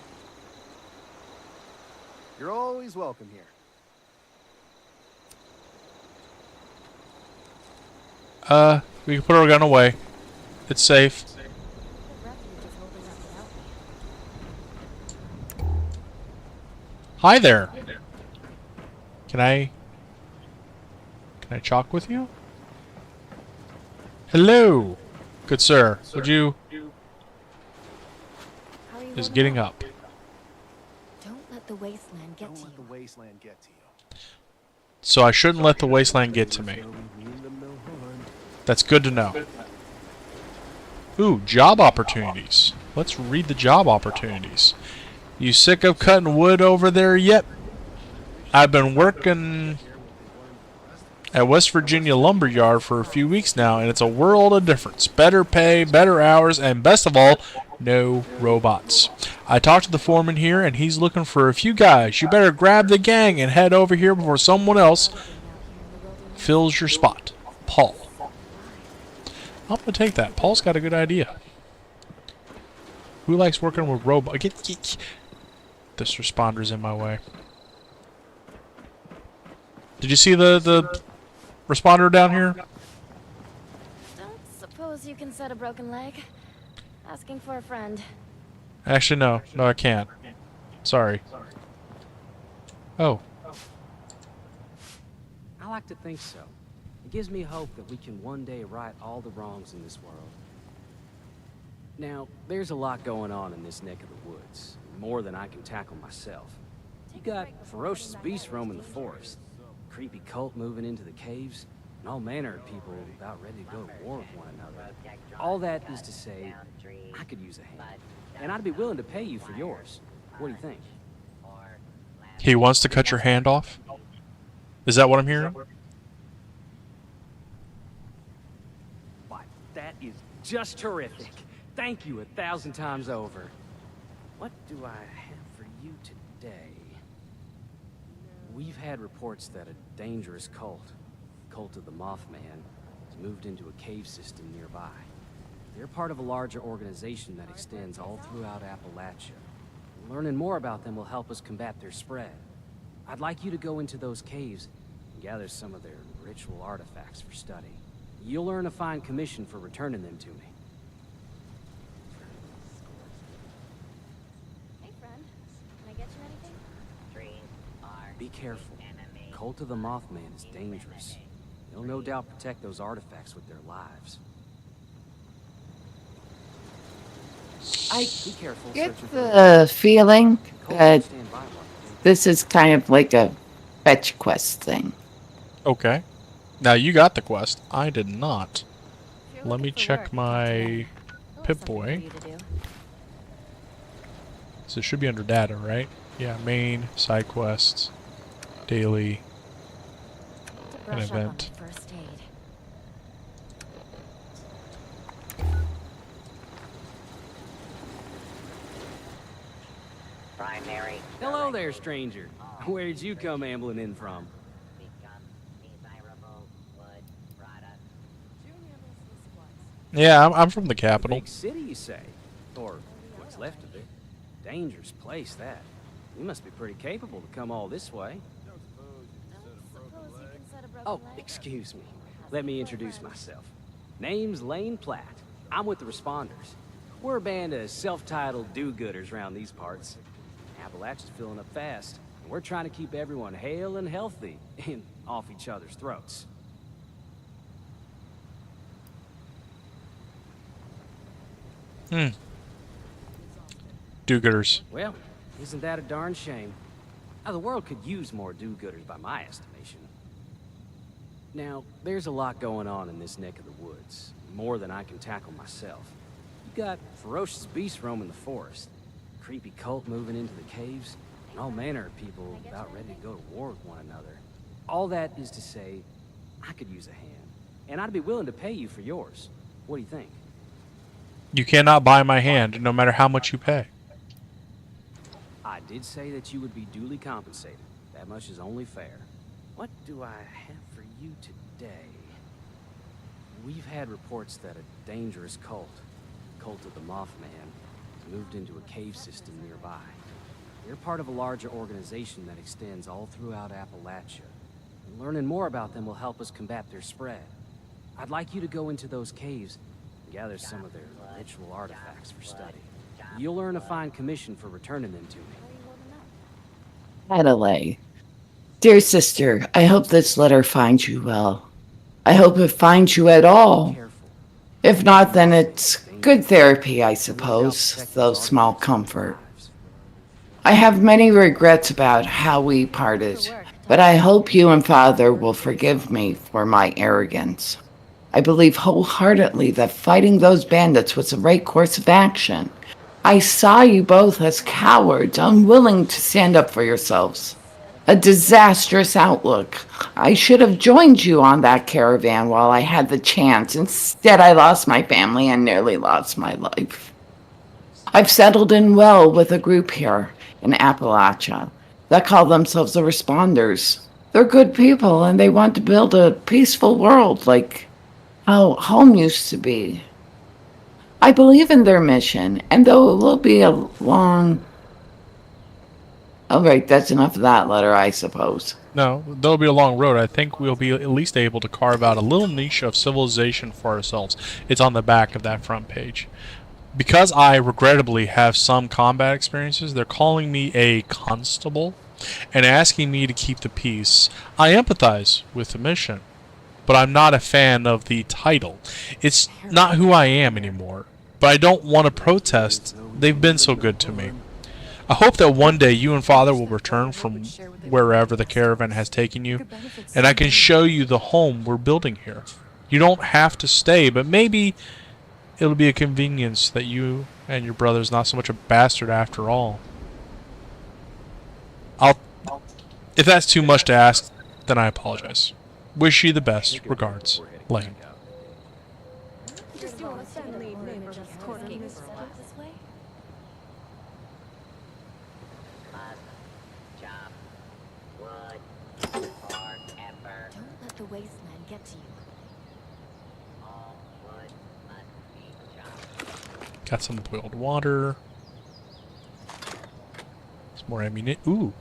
You're always welcome here. We can put our gun away. It's safe. Hi there. Can I talk with you? Hello, good sir. Would you... Is getting up. Don't let the wasteland get to you. The wasteland get to you. So I shouldn't let the wasteland get to me. That's good to know. Ooh, job opportunities. Let's read the job opportunities. You sick of cutting wood over there yet? I've been working at West Virginia Lumberyard for a few weeks now, and it's a world of difference. Better pay, better hours, and best of all, no robots. I talked to the foreman here, and he's looking for a few guys. You better grab the gang and head over here before someone else fills your spot. Paul. I'm going to take that. Paul's got a good idea. Who likes working with robots? Get this responder's in my way. Did you see the responder down here? Don't suppose you can set a broken leg? Asking for a friend. Actually, no. No, I can't. Sorry. Oh. I like to think so. It gives me hope that we can one day right all the wrongs in this world. Now, there's a lot going on in this neck of the woods. More than I can tackle myself. You got ferocious beasts roaming the forest, creepy cult moving into the caves, and all manner of people about ready to go to war with one another. All that is to say, I could use a hand. And I'd be willing to pay you for yours. What do you think? He wants to cut your hand off? Is that what I'm hearing? Why, that is just terrific. Thank you 1,000 times over. What do I have for you today? We've had reports that a dangerous cult of the Mothman, has moved into a cave system nearby. They're part of a larger organization that extends all throughout Appalachia. Learning more about them will help us combat their spread. I'd like you to go into those caves and gather some of their ritual artifacts for study. You'll earn a fine commission for returning them to me. Hey, friend. Can I get you anything? Trees are Be careful. enemy. Cult of the Mothman is dangerous. They'll no doubt protect those artifacts with their lives. I Be careful get searching for the feeling Cult will that stand by while you do. this is kind of like a fetch quest thing. Okay. Now you got the quest. I did not. If you're Let me looking for check work, my talk to Benny. He'll have Pip something for Boy. you to do. So it should be under data, right? Yeah, main, side quests, daily. To An brush up on event. my first aid. Primary. Hello there, stranger. Where'd you come ambling in from? Become desirable wood product. Yeah, I'm from the capital. Big city, you say? Or what's left of it? Dangerous place, that. You must be pretty capable to come all this way. Don't suppose you can set a broken Oh, leg? excuse me. Let me introduce myself. Name's Lane Platt. I'm with the Responders. We're a band of self-titled do-gooders around these parts. Appalachia's filling up fast, and we're trying to keep everyone hale and healthy and off each other's throats. Do-gooders. Well, isn't that a darn shame? Now, the world could use more do-gooders by my estimation. Now, there's a lot going on in this neck of the woods. More than I can tackle myself. You got ferocious beasts roaming the forest, creepy cult moving into the caves, and all manner of people about ready to go to war with one another. All that is to say, I could use a hand. And I'd be willing to pay you for yours. What do you think? You cannot buy my hand, no matter how much you pay. I did say that you would be duly compensated. That much is only fair. What do I have for you today? We've had reports that a dangerous cult of the Mothman, has moved into a cave system nearby. They're part of a larger organization that extends all throughout Appalachia. And learning more about them will help us combat their spread. I'd like you to go into those caves and gather some of their ritual artifacts for study. You'll earn a fine commission for returning them to me. Adelaide. Dear sister, I hope this letter finds you well. I hope it finds you at all. Careful. If not, then it's good therapy, I suppose, though small comfort. I have many regrets about how we parted, but I hope you and Father will forgive me for my arrogance. I believe wholeheartedly that fighting those bandits was the right course of action. I saw you both as cowards, unwilling to stand up for yourselves. A disastrous outlook. I should have joined you on that caravan while I had the chance. Instead, I lost my family and nearly lost my life. I've settled in well with a group here in Appalachia that call themselves the Responders. They're good people and they want to build a peaceful world like how home used to be. I believe in their mission, and though it will be a long... All right, that's enough of that letter, I suppose. No, there'll be a long road. I think we'll be at least able to carve out a little niche of civilization for ourselves. It's on the back of that front page. Because I regrettably have some combat experiences, they're calling me a constable and asking me to keep the peace. I empathize with the mission, but I'm not a fan of the title. It's not who I am anymore, but I don't want to protest. They've been so good to me. I hope that one day you and Father will return from wherever the caravan has taken you, and I can show you the home we're building here. You don't have to stay, but maybe it'll be a convenience that you and your brother's not so much a bastard after all. If that's too much to ask, then I apologize. Wish you the best. Regards, Lane. Just doing a friendly neighborhood corner Escape for a while. This way? Must chop wood forever. Don't let the wasteland get to you. All wood must be chopped. Got some boiled water. Some more ammunition. Ooh.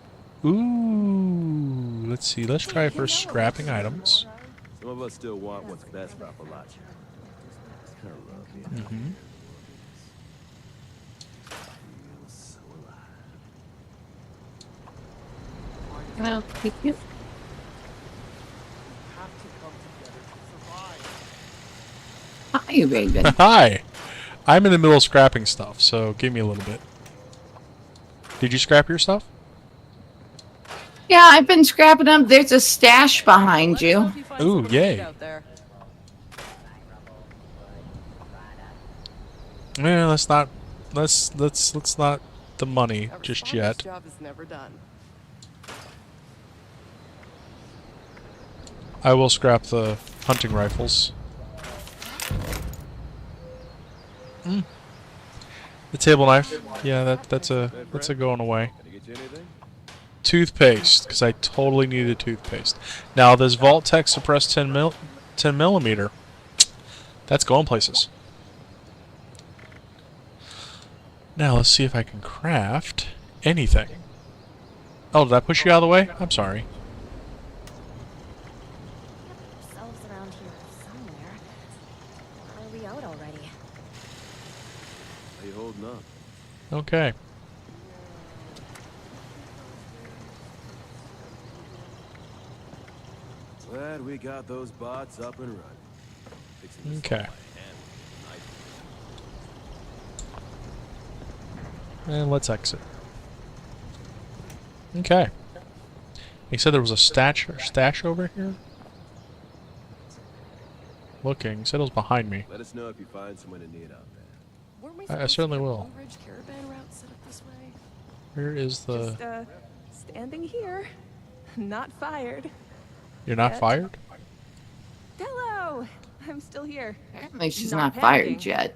Let's see. Let's try for scrapping items. Some of us still want what's best for Appalachia. It's kind of rough, yeah. Mm-hmm. Feels so alive. Well, thank you. Have to come together to survive. Hi, Raven. Hi. I'm in the middle of scrapping stuff, so give me a little bit. Did you scrap your stuff? Yeah, I've been scrapping them. There's a stash behind you. Ooh, yay. Yeah, let's not the money just yet. Job is never done. I will scrap the hunting rifles. The table knife. Yeah, that's a going away. Can I get you anything? Toothpaste, because I totally needed toothpaste. Now this Vault Tech suppressed 10 millimeter. That's going places. Now let's see if I can craft anything. Oh, did I push you out of the way? I'm sorry. Ourselves around here somewhere. Or are we out already? How you holding up? Okay. Glad we got those bots up and running. Fixing this Okay. all by hand. And let's exit. Okay. He said there was a stash over here? Looking. He said it was behind me. Let us know if you find someone in need out there. Weren't we I supposed to certainly get will. Long Ridge caravan route set up this way? Where is the... Just, standing here. Not fired. You're not yet. fired? Hello! I'm still here. Apparently she's Not not fired panicking. yet.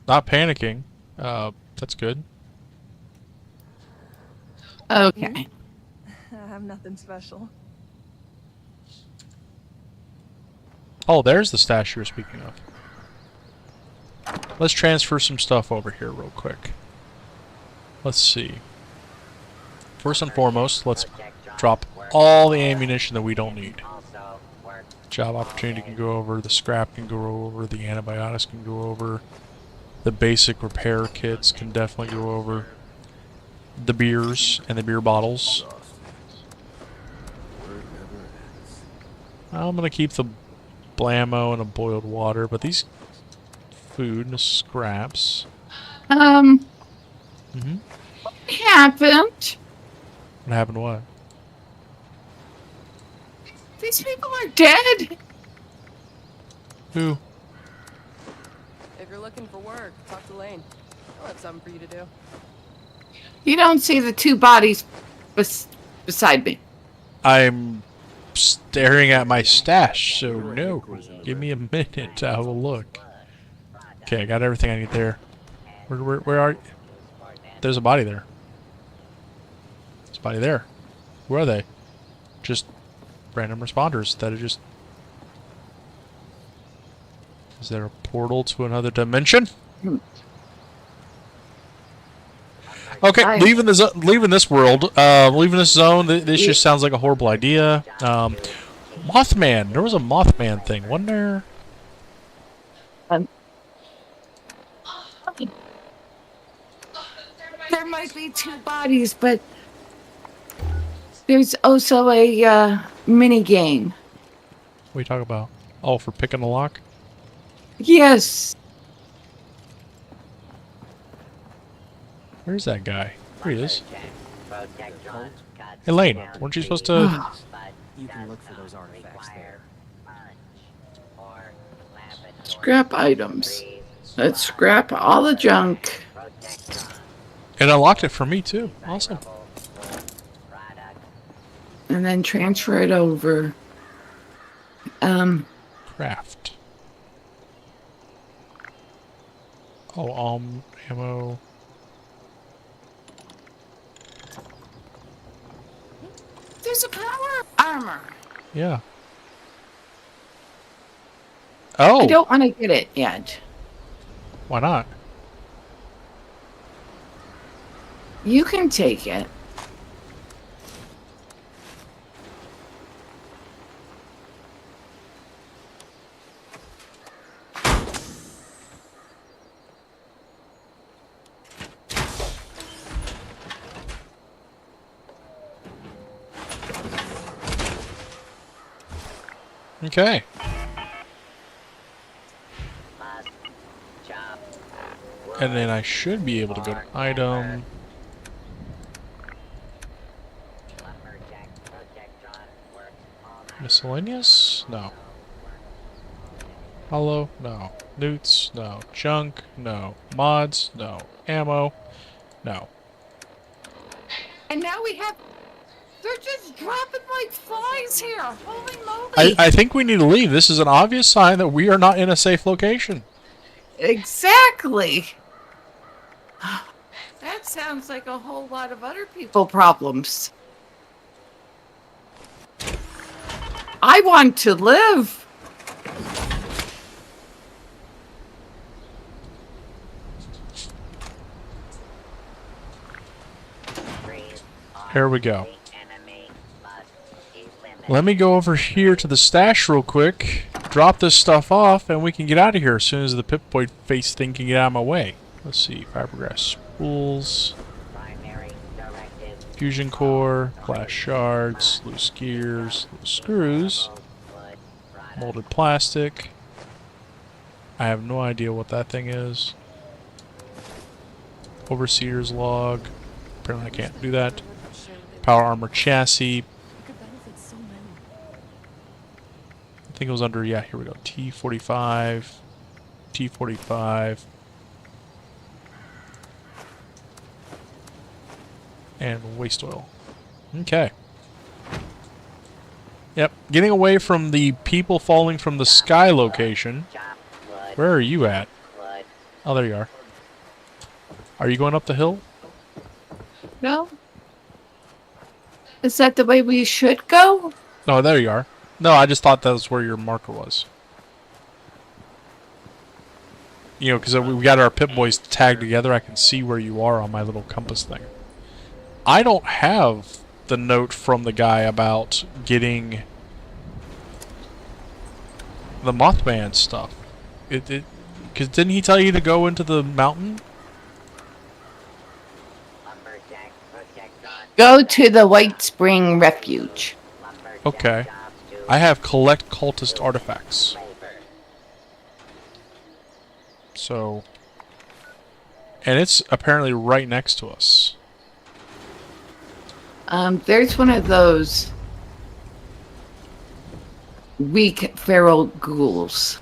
Not panicking. That's good. Okay. I'm nothing special. Oh, there's the stash you were speaking of. Let's transfer some stuff over here real quick. Let's see. First and foremost, let's drop all the ammunition that we don't need. Also work Job opportunity can go over, the scrap can go over, the antibiotics can go over, the basic repair kits can definitely go over, the beers and the beer bottles. Work never ends. I'm gonna keep the blammo and a boiled water, but these food and scraps. What happened? What happened? What? These people are dead. Who? If you're looking for work, talk to Lane. I'll have something for you to do. You don't see the two bodies beside me. I'm staring at my stash, so no. Give me a minute. I will look. Okay, I got everything I need there. Where are you? There's a body there. There's a body there. Who are they? Just random responders that are just... Is there a portal to another dimension? Okay, leaving this world, leaving this zone. This just sounds like a horrible idea. Mothman. There was a Mothman thing, wasn't there? There might be two bodies, but there's also a mini game. What are you talking about? Oh, for picking the lock? Yes. Where's that guy? Here he is. protectron cuts Hey, Lane, down weren't you supposed trees, to... but You can does look for those not artifacts require there. punch or laboratory Scrap items. trees, Let's scrap all the junk. protectron, It unlocked it for me, too. Awesome. desirable wood product, and then transfer it over. Craft. Oh, ammo. There's a power armor. Yeah. Oh. I don't want to get it yet. Why not? You can take it. Okay. And then I should be able to go to item. Miscellaneous? No. Hollow? No. Newts? No. Junk? No. Mods? No. Ammo? No. And now we have... They're just dropping like flies here. Holy moly. I think we need to leave. This is an obvious sign that we are not in a safe location. Exactly. That sounds like a whole lot of other people problems. I want to live. Here we go. Let me go over here to the stash real quick, drop this stuff off, and we can get out of here as soon as the Pip-Boy face thing can get out of my way. Let's see, fiberglass spools, fusion core, glass shards, loose gears, loose screws, molded plastic. I have no idea what that thing is. Overseer's log. Apparently I can't do that. Power armor chassis. I think it was under, yeah, here we go. T45. T45. And waste oil. Okay. Yep. Getting away from the people falling from the sky location. Where are you at? Oh, there you are. Are you going up the hill? No. Is that the way we should go? No, there you are. No, I just thought that was where your marker was. You know, because we got our Pip-Boys tagged together, I can see where you are on my little compass thing. I don't have the note from the guy about getting the Mothman stuff. Because didn't he tell you to go into the mountain? Go to the White Spring Refuge. Okay. I have collect cultist artifacts. So... And it's apparently right next to us. There's one of those weak feral ghouls.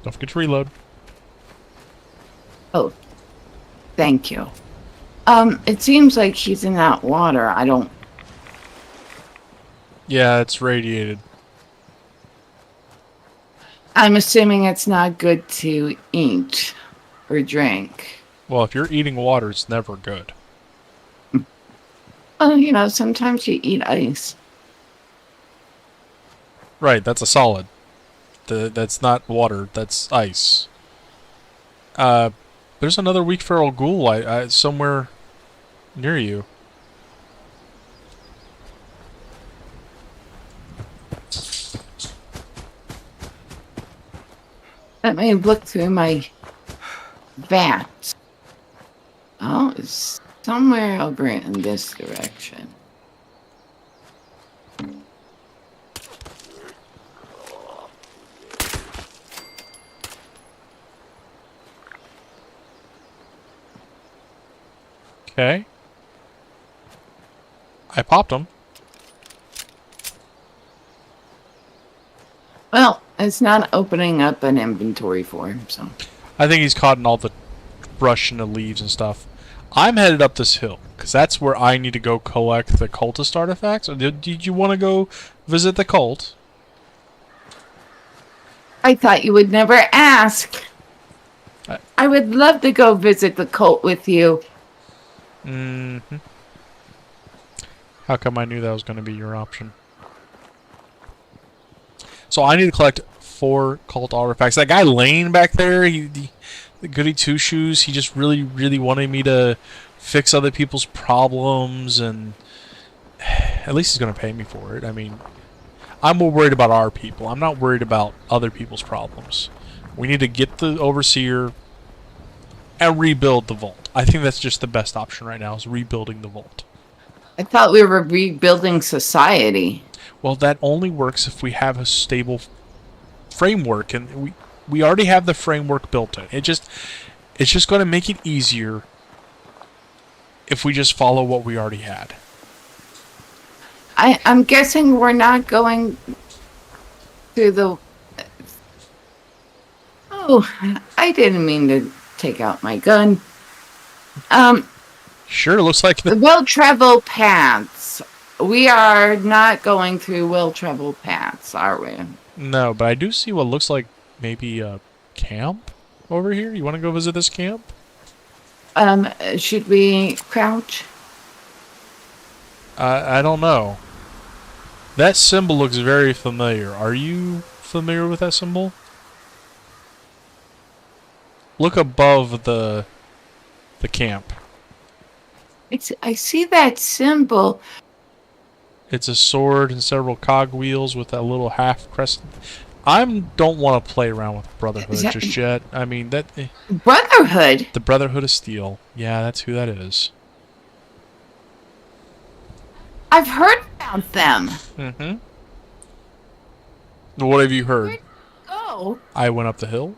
Don't forget to reload. Oh, thank you. It seems like he's in that water. I don't... Yeah, it's radiated. I'm assuming it's not good to eat or drink. Well, if you're eating water, it's never good. Oh, you know, sometimes you eat ice. Right, that's a solid. That's not water, that's ice. There's another weak feral ghoul somewhere near you. Let me look through my vat. Oh, it's somewhere over in this direction. Okay. I popped him. Well, it's not opening up an inventory for him, so. I think he's caught in all the brush and the leaves and stuff. I'm headed up this hill, because that's where I need to go collect the cultist artifacts. Or did you want to go visit the cult? I thought you would never ask. I would love to go visit the cult with you. Mm-hmm. How come I knew that was going to be your option? So I need to collect 4 cult artifacts. That guy Lane back there, the goody two shoes, he just really, really wanted me to fix other people's problems, and at least he's going to pay me for it. I mean, I'm more worried about our people. I'm not worried about other people's problems. We need to get the overseer and rebuild the vault. I think that's just the best option right now, is rebuilding the vault. I thought we were rebuilding society. Well, that only works if we have a stable framework, and we already have the framework built in. It's just going to make it easier if we just follow what we already had. I'm guessing we're not going through the... Oh, I didn't mean to take out my gun. Sure, looks like the well-traveled paths. We are not going through well-traveled paths, are we? No, but I do see what looks like maybe a camp over here. You want to go visit this camp? Should we crouch? I don't know. That symbol looks very familiar. Are you familiar with that symbol? Look above the camp. I see that symbol. It's a sword and several cogwheels with that little half crescent. I don't want to play around with Brotherhood just yet. I mean, that... Brotherhood? The Brotherhood of Steel. Yeah, that's who that is. I've heard about them. Mm-hmm. What have you heard? Where'd you go? I went up the hill.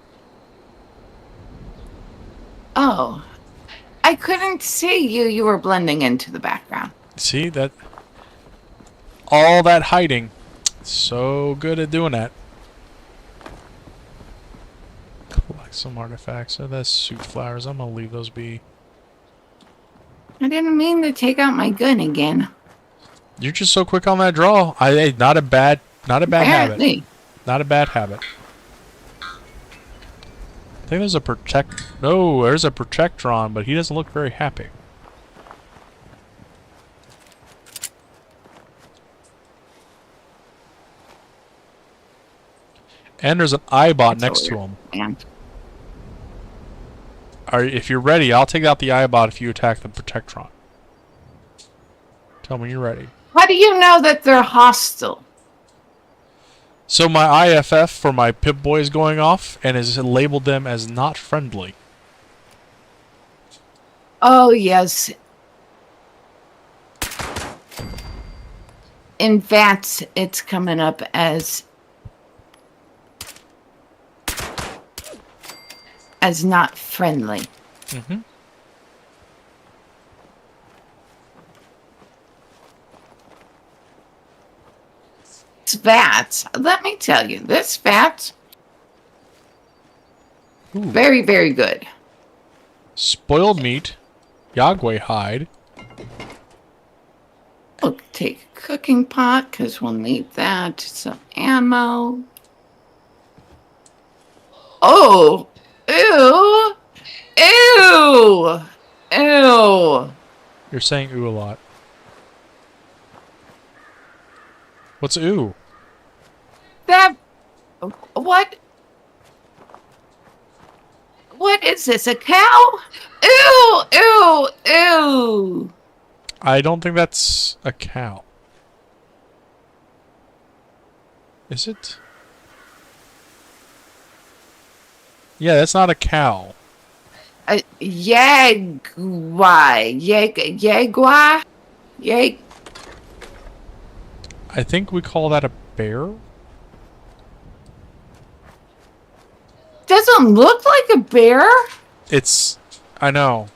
Oh. I couldn't see you. You were blending into the background. See, that... All that hiding. So good at doing that. Collect some artifacts. Oh, that's suit flowers. I'm gonna leave those be. I didn't mean to take out my gun again. You're just so quick on that draw. Not a bad Apparently. habit. Not a bad habit. I think there's a protect. No, there's a protectron, but he doesn't look very happy. And there's an iBot next to him. If you're ready, I'll take out the iBot if you attack the protectron. Tell me you're ready. How do you know that they're hostile? So my IFF for my Pip-Boy is going off and has labeled them as not friendly. Oh, yes. In VATS, it's coming up as not friendly. Mm-hmm. It's VATS. Let me tell you, this VATS, very, very good. Spoiled meat, Yagway hide. We'll take a cooking pot because we'll need that. Some ammo. Oh! Ew! Ew! Ew! You're saying ooh a lot. What's ooh? That... What? What is this, a cow? Ew! Ew! Ew! I don't think that's a cow. Is it? Yeah, that's not a cow. Jaguar. Jaguar? I think we call that a bear? Doesn't look like a bear. It's... I know.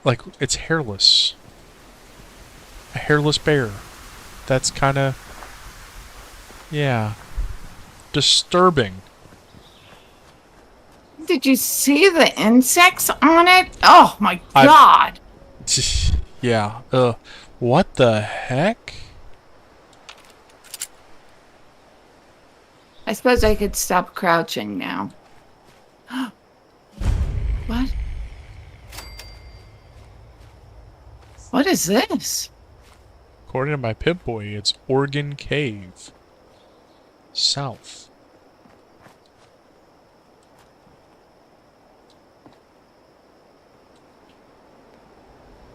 Like, it's hairless. hairless bear. That's kind of, yeah, disturbing. Did you see the insects on it? Oh my I- god! Yeah. What the heck? I suppose I could stop crouching now. What? What is this? According to my Pip-Boy, it's Organ Cave. South.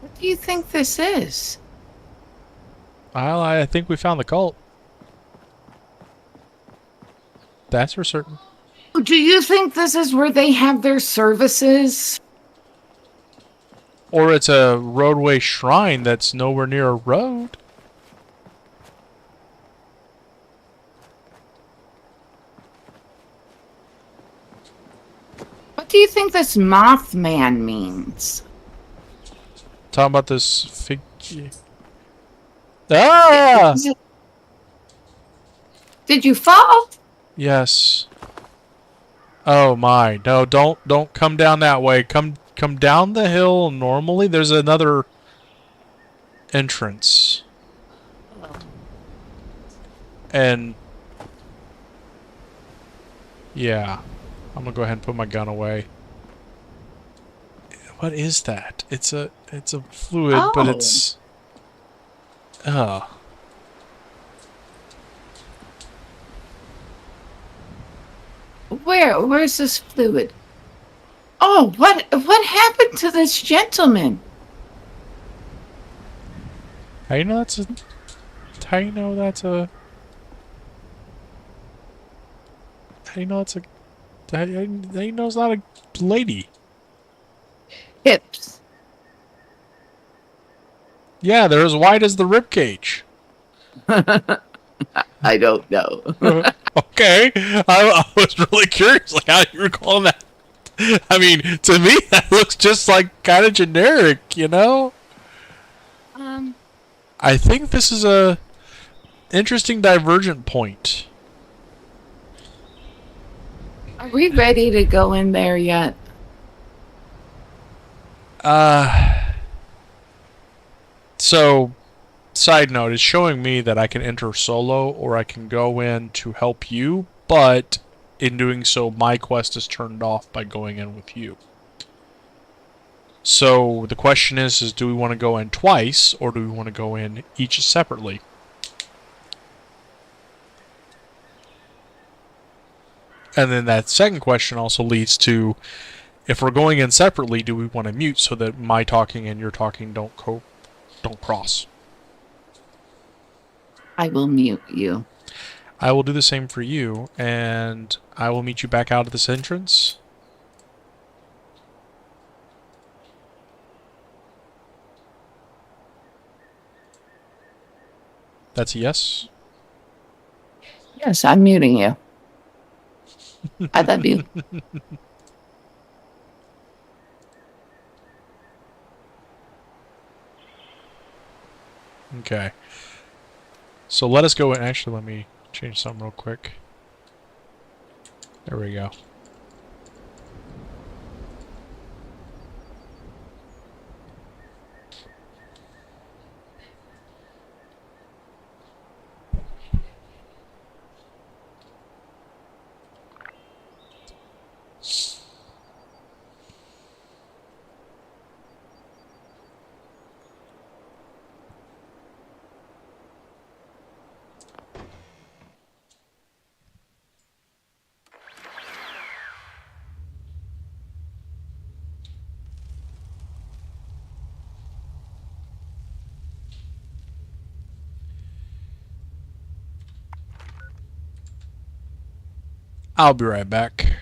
What do you think this is? Well, I think we found the cult. That's for certain. Do you think this is where they have their services? Or it's a roadway shrine that's nowhere near a road. What do you think this Mothman means? Talking about this figure. Ah! Did you fall? Yes. Oh my. No, don't come down that way. Come down the hill normally. There's another entrance. And yeah. I'm gonna go ahead and put my gun away. What is that? It's a fluid, but Oh. it's Where's this fluid? Oh, what happened to this gentleman? how you know that's a how you know that's a how you know it's a how you know it's not a lady? Hips. Yeah, they're as wide as the rib cage. I don't know. Okay, I was really curious, like how you were calling that. I mean, to me, that looks just like kind of generic, you know. I think this is a interesting divergent point. Are we ready to go in there yet? So, side note, it's showing me that I can enter solo or I can go in to help you, but in doing so, my quest is turned off by going in with you. So, the question is do we want to go in twice or do we want to go in each separately? And then that second question also leads to, if we're going in separately, do we want to mute so that my talking and your talking don't cross? I will mute you. I will do the same for you, and I will meet you back out of this entrance. That's a yes? Yes, I'm muting you. I love you. Okay. So let us go and actually let me change something real quick. There we go. I'll be right back.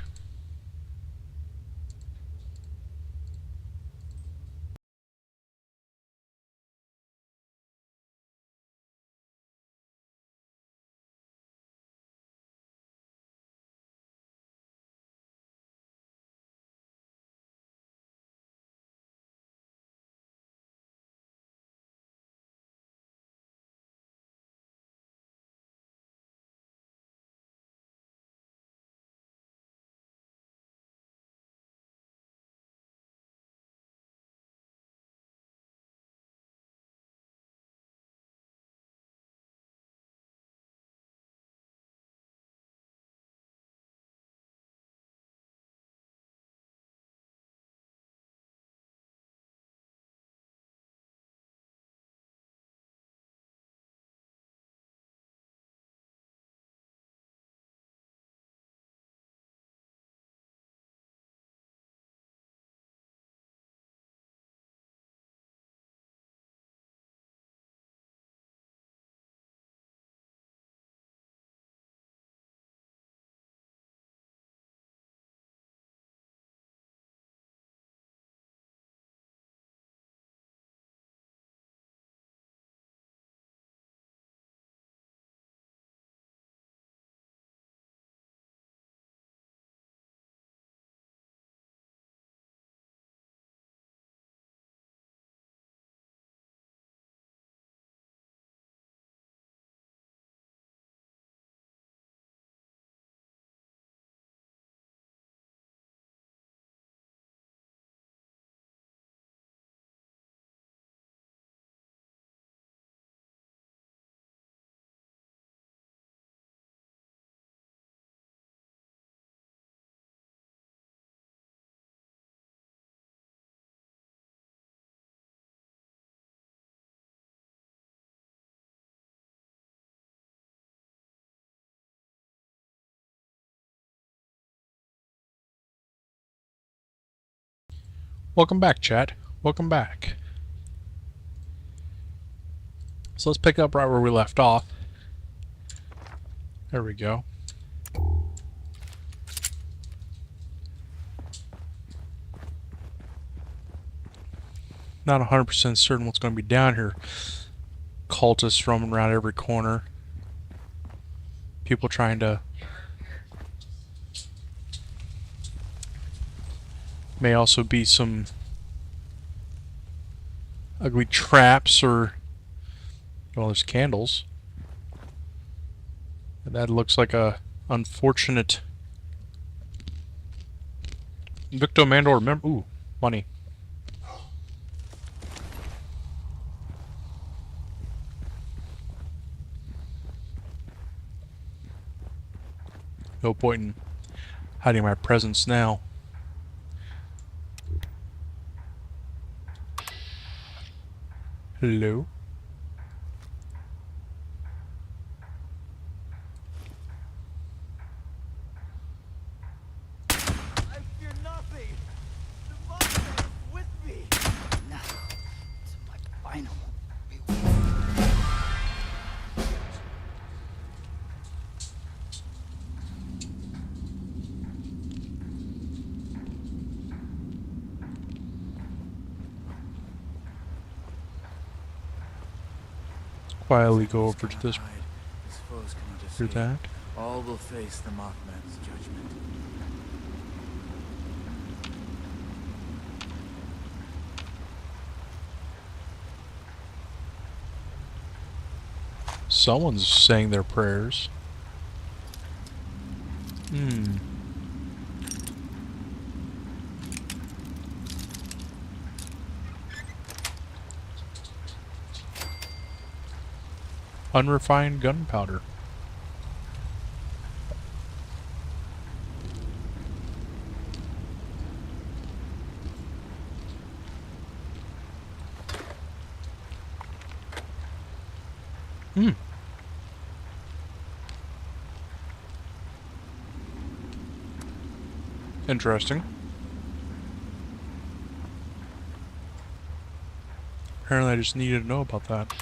Welcome back, chat. Welcome back. So let's pick up right where we left off. There we go. Not 100% certain what's going to be down here. Cultists roaming around every corner. People trying to... May also be some ugly traps or... Well, there's candles. And that looks like a unfortunate... Victo Mandor, remember... Ooh, money. No point in hiding my presence now. Hello? I fear nothing. The monster is with me. Now, to my final reward. Quietly go over to this. His foes cannot Hear escape. that? All will face the Mothman's judgment. Someone's saying their prayers. Hmm. Unrefined gunpowder. Hmm. Interesting. Apparently I just needed to know about that.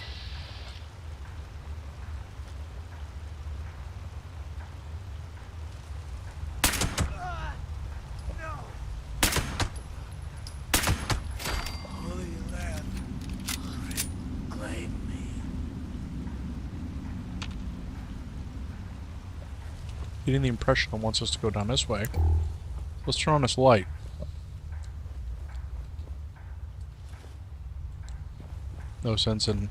Holy land, reclaim me. Getting the impression it wants us to go down this way. Let's turn on this light. No sense in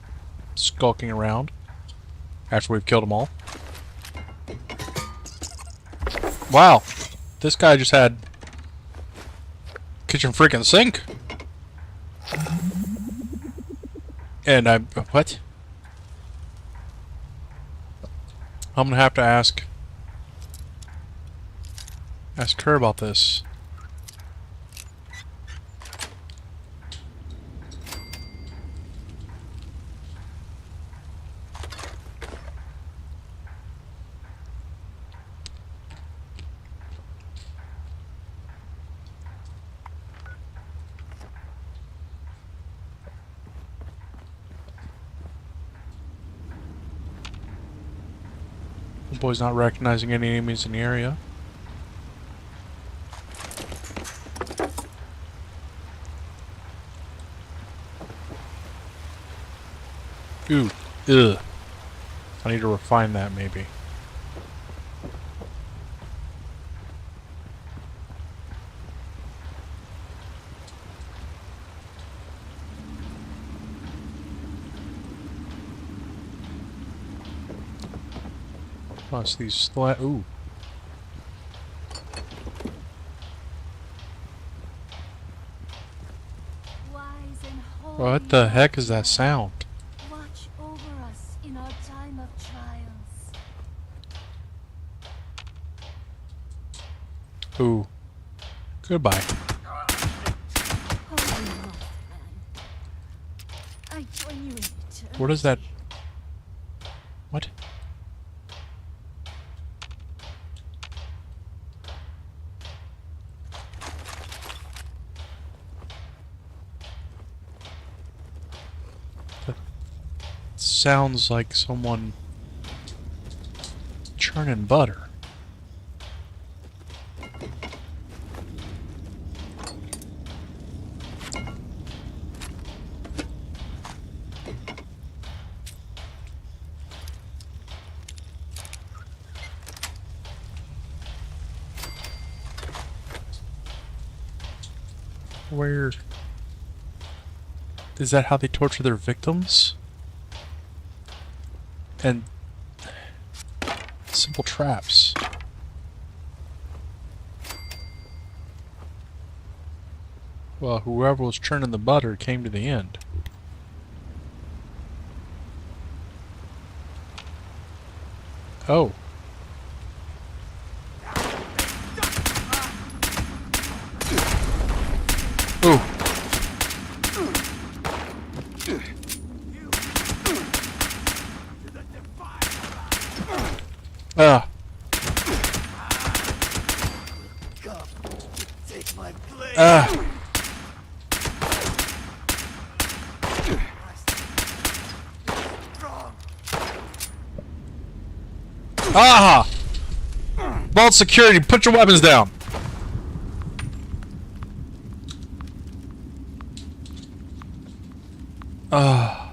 skulking around after we've killed them all. Wow, this guy just had kitchen freaking sink. And what? I'm gonna have to ask her about this. The boy's not recognizing any enemies in the area. Ooh, ugh. I need to refine that, maybe. Plus these ooh. Wise and holy What the heck is that sound? watch over us in our time of trials. Ooh. Goodbye. Holy Mothman, I join you in eternity. What is that? What? sounds like someone churning butter. Where? Is that how they torture their victims? And simple traps. Well, whoever was churning the butter came to the end. Oh. Ooh. Ah. Ah. Ah! Vault security, put your weapons down. Ah.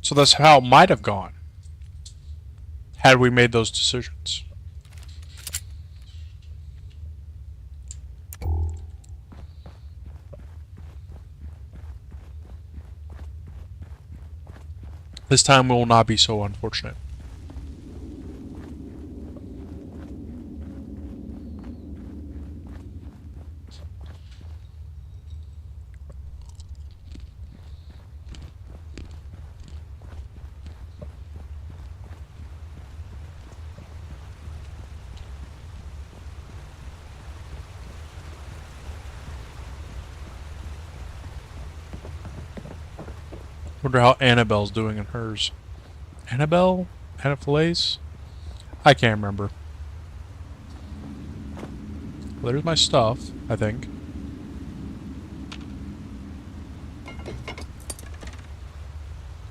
So that's how it might have gone had we made those decisions. This time we will not be so unfortunate. Wonder how Annabelle's doing in hers. Annabelle? Annaphilaise? I can't remember. Well, there's my stuff, I think.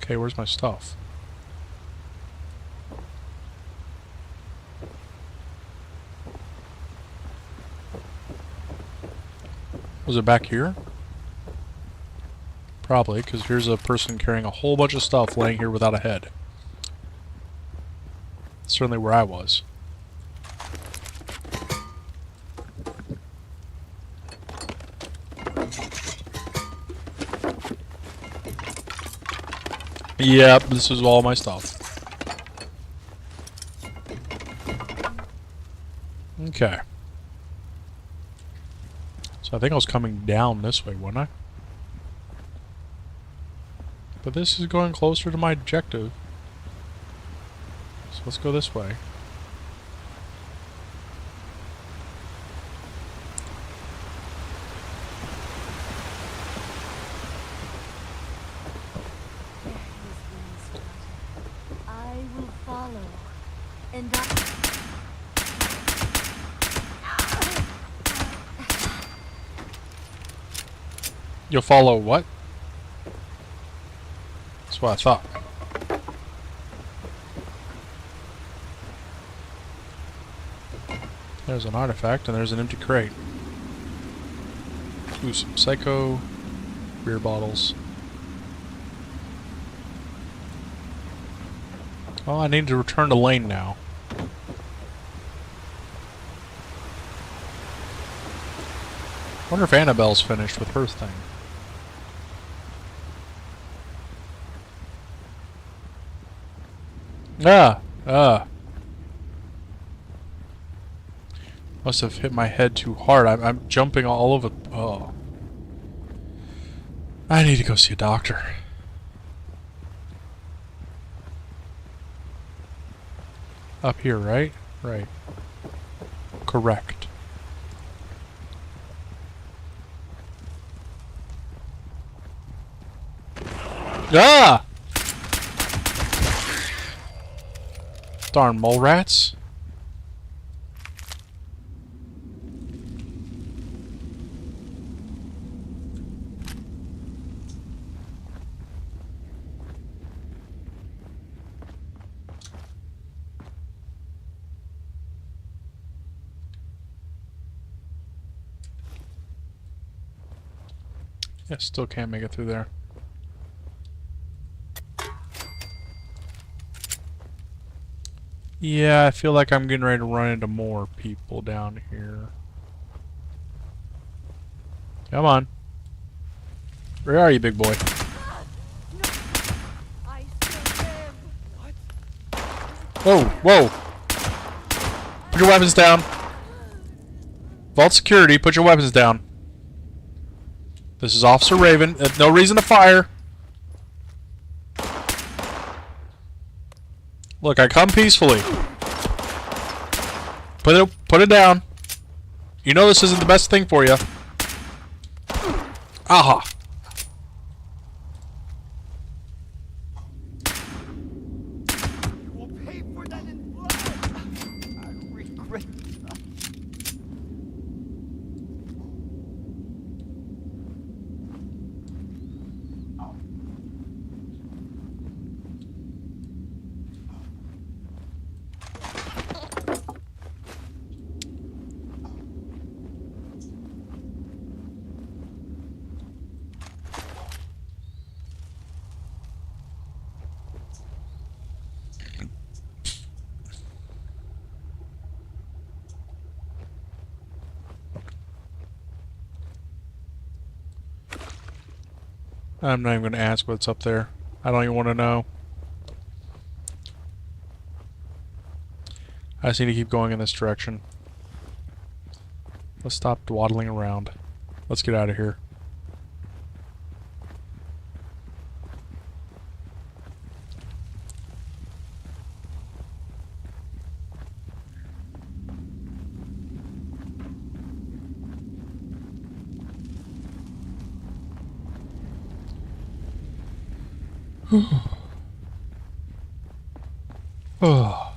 Okay, where's my stuff? Was it back here? Probably, because here's a person carrying a whole bunch of stuff laying here without a head. Certainly where I was. Yep, this is all my stuff. Okay. So I think I was coming down this way, wasn't I? But this is going closer to my objective. So let's go this way. I will follow. And You'll follow what? That's what I thought. There's an artifact and there's an empty crate. Ooh, some psycho beer bottles. Oh, I need to return to lane now. Wonder if Annabelle's finished with her thing. Must have hit my head too hard. I'm jumping all over. Oh. I need to go see a doctor. Up here, right? Right. Correct. Ah! Darn mole rats. Yeah, still can't make it through there. Yeah, I feel like I'm getting ready to run into more people down here. Come on. Where are you, big boy? Whoa, whoa. Put your weapons down. Vault security, put your weapons down. This is Officer Raven. No reason to fire. Look, I come peacefully. Put it down. You know this isn't the best thing for you. Aha. You will pay for that in blood. I regret that. I'm not even going to ask what's up there. I don't even want to know. I just need to keep going in this direction. Let's stop dawdling around. Let's get out of here. Oh.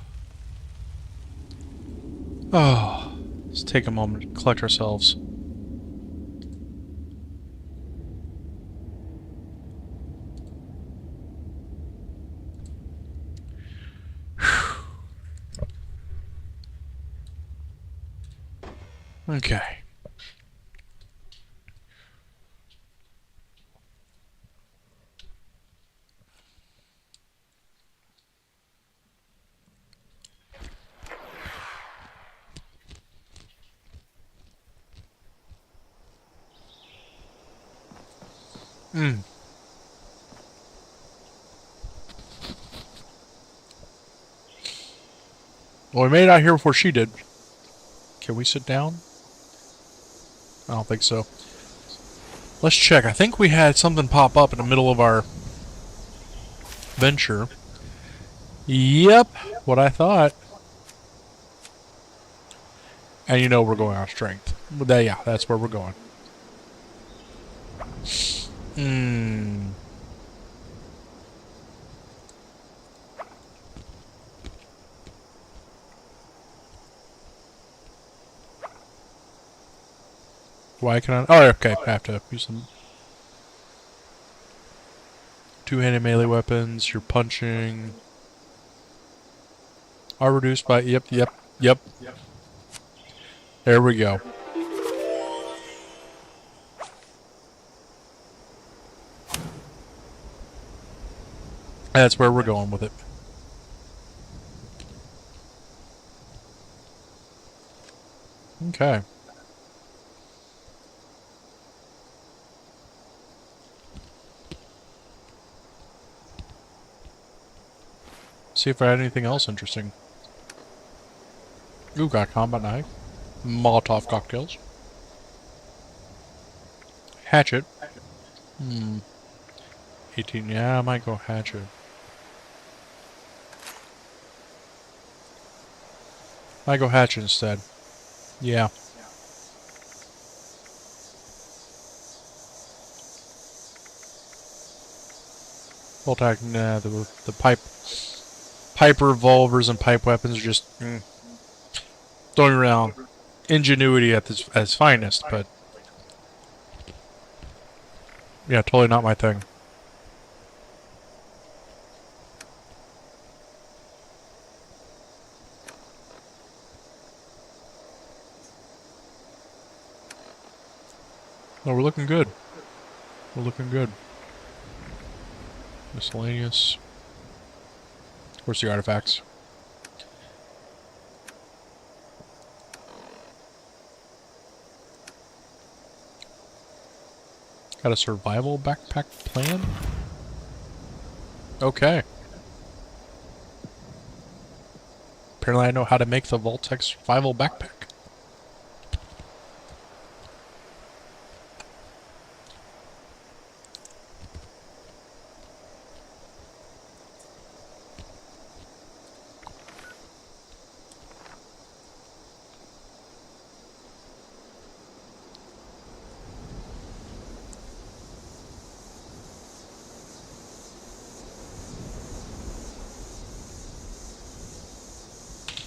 Oh. Let's take a moment to collect ourselves. Okay. Well, we made it out here before she did. Can we sit down? I don't think so. Let's check. I think we had something pop up in the middle of our venture. Yep, what I thought. And you know we're going on strength. But yeah, that's where we're going. Why can I? Oh, okay. I have to use some two-handed melee weapons. You're punching. Are reduced by. Yep. There we go. That's where we're going with it. Okay. See if I had anything else interesting. Ooh, got a combat knife. Molotov cocktails. Hatchet. 18. Yeah, I might go hatchet. Might go hatchet instead. Yeah. Bolt action, nah, the pipe revolvers and pipe weapons are just throwing around ingenuity at its finest, but yeah, totally not my thing. No, we're looking good. We're looking good. Miscellaneous. Where's the artifacts? Got a survival backpack plan? Okay. Apparently I know how to make the Voltec survival backpack.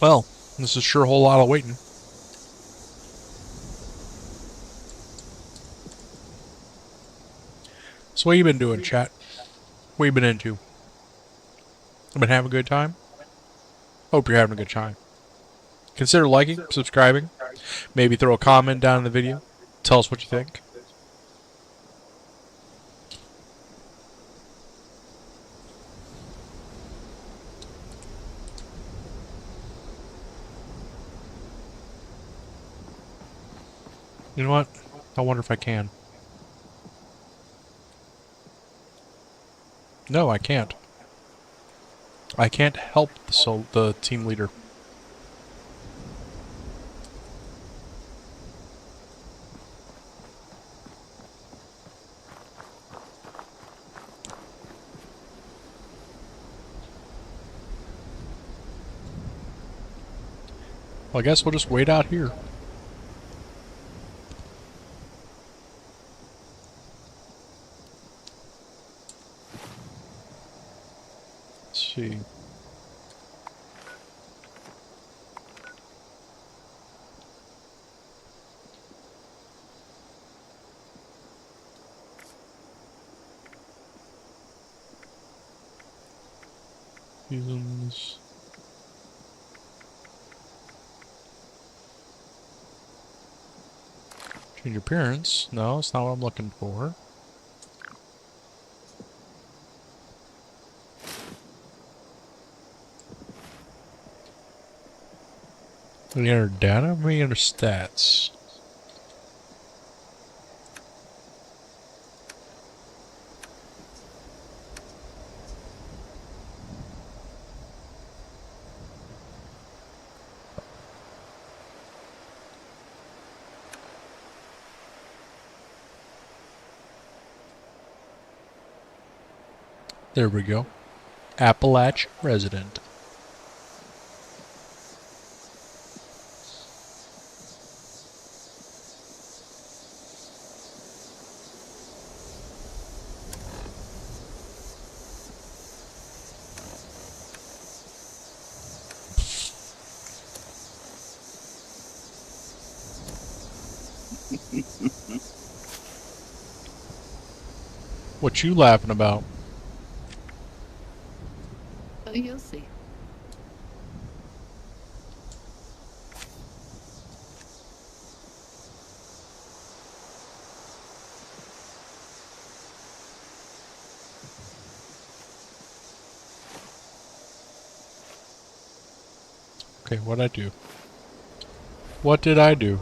Well, this is sure a whole lot of waiting. So what you been doing, chat? What you been into? Been having a good time? Hope you're having a good time. Consider liking, subscribing, maybe throw a comment down in the video. Tell us what you think. You know what? I wonder if I can. No, I can't. I can't help the team leader. Well, I guess we'll just wait out here. Let's see. Seasons. Change appearance. No, it's not what I'm looking for. We enter data, we enter stats. There we go. Appalachia resident. What you laughing about? Oh, you'll see. Okay, what'd I do? What did I do?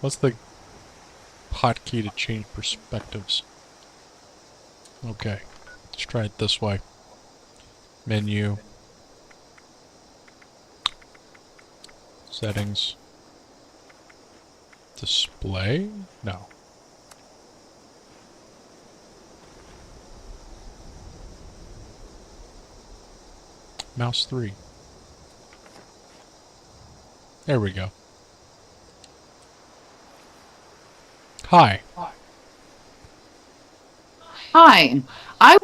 What's the hotkey to change perspectives? Okay, let's try it this way. Menu. Settings. Display? No. Mouse 3. There we go. Hi. Hi. I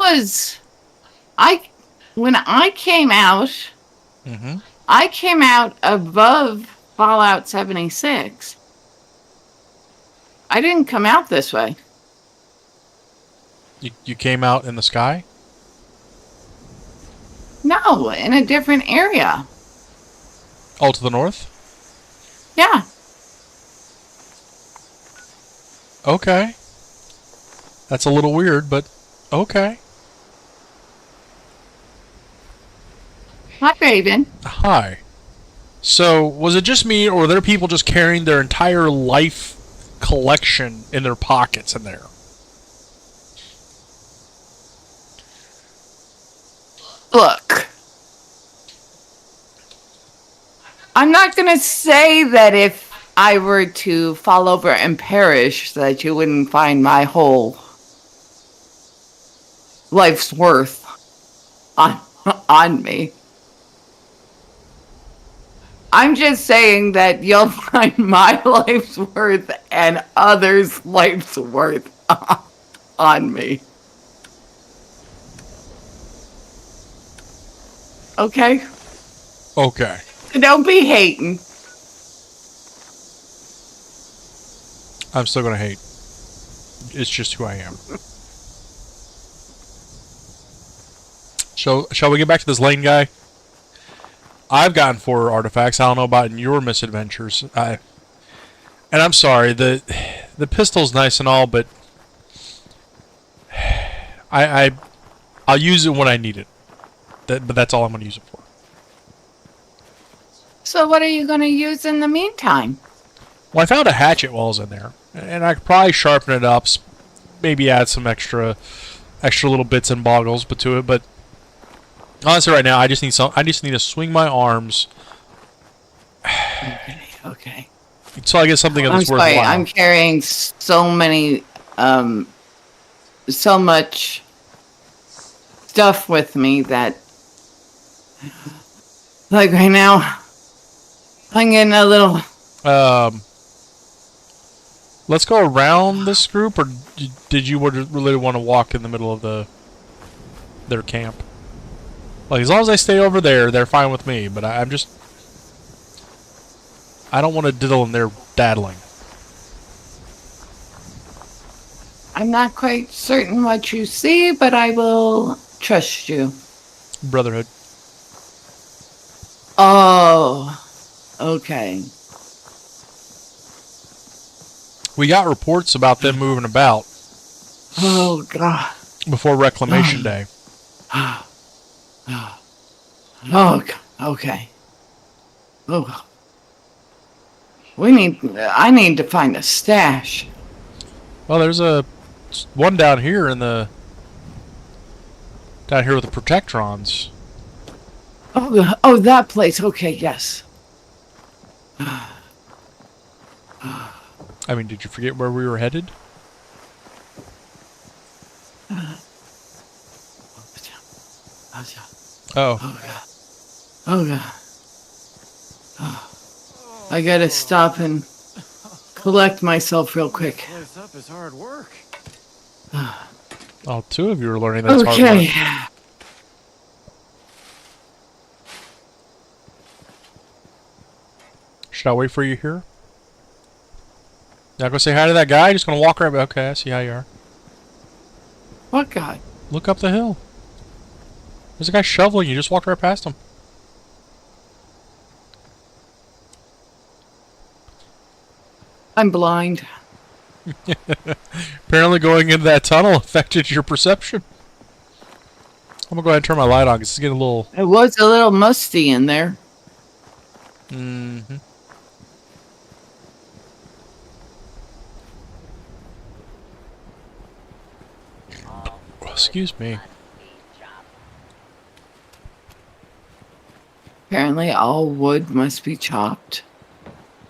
when I came out, Mm-hmm. I came out above Fallout 76. I didn't come out this way. You came out in the sky? No, in a different area. Oh, to the north? Yeah. Okay. That's a little weird, but okay. Hi, Raven. Hi. So, was it just me, or were there people just carrying their entire life collection in their pockets in there? Look. I'm not going to say that if I were to fall over and perish that you wouldn't find my whole life's worth on me. I'm just saying that you'll find my life's worth and others' life's worth on me. Okay? Okay. Don't be hating. I'm still gonna hate. It's just who I am. Shall we get back to this Lane guy? I've gotten 4 artifacts. I don't know about in your misadventures. And I'm sorry, the pistol's nice and all, but I'll use it when I need it. But that's all I'm gonna use it for. So what are you going to use in the meantime? Well, I found a hatchet while I was in there, and I could probably sharpen it up, maybe add some extra little bits and boggles to it. But honestly, right now, I just need to swing my arms. Okay. So I get something I'm that's sorry. worthwhile. I'm carrying so much stuff with me that, like right now, I'm getting a little. Let's go around this group, or did you really want to walk in the middle of their camp? Like, as long as I stay over there, they're fine with me. But I don't want to diddle in their daddling. I'm not quite certain what you see, but I will trust you. Brotherhood. Oh, okay. We got reports about them moving about. Oh, God. Before Reclamation Day. Oh, okay. Oh. I need to find a stash. Well, there's one down here with the Protectrons. Oh, that place. Okay, yes. I mean, did you forget where we were headed? Oh. Oh, God. Oh. I gotta stop and collect myself real quick. Close up is hard work. Oh, 2 of you are learning that's hard Okay. work. Should I wait for you here? Not gonna say hi to that guy? Just gonna walk right by. Okay, I see how you are. What guy? Look up the hill. There's a guy shoveling. You just walked right past him. I'm blind. Apparently going into that tunnel affected your perception. I'm gonna go ahead and turn my light on because it's getting a little... It was a little musty in there. Mm-hmm. Oh, excuse me. Apparently all wood must be chopped.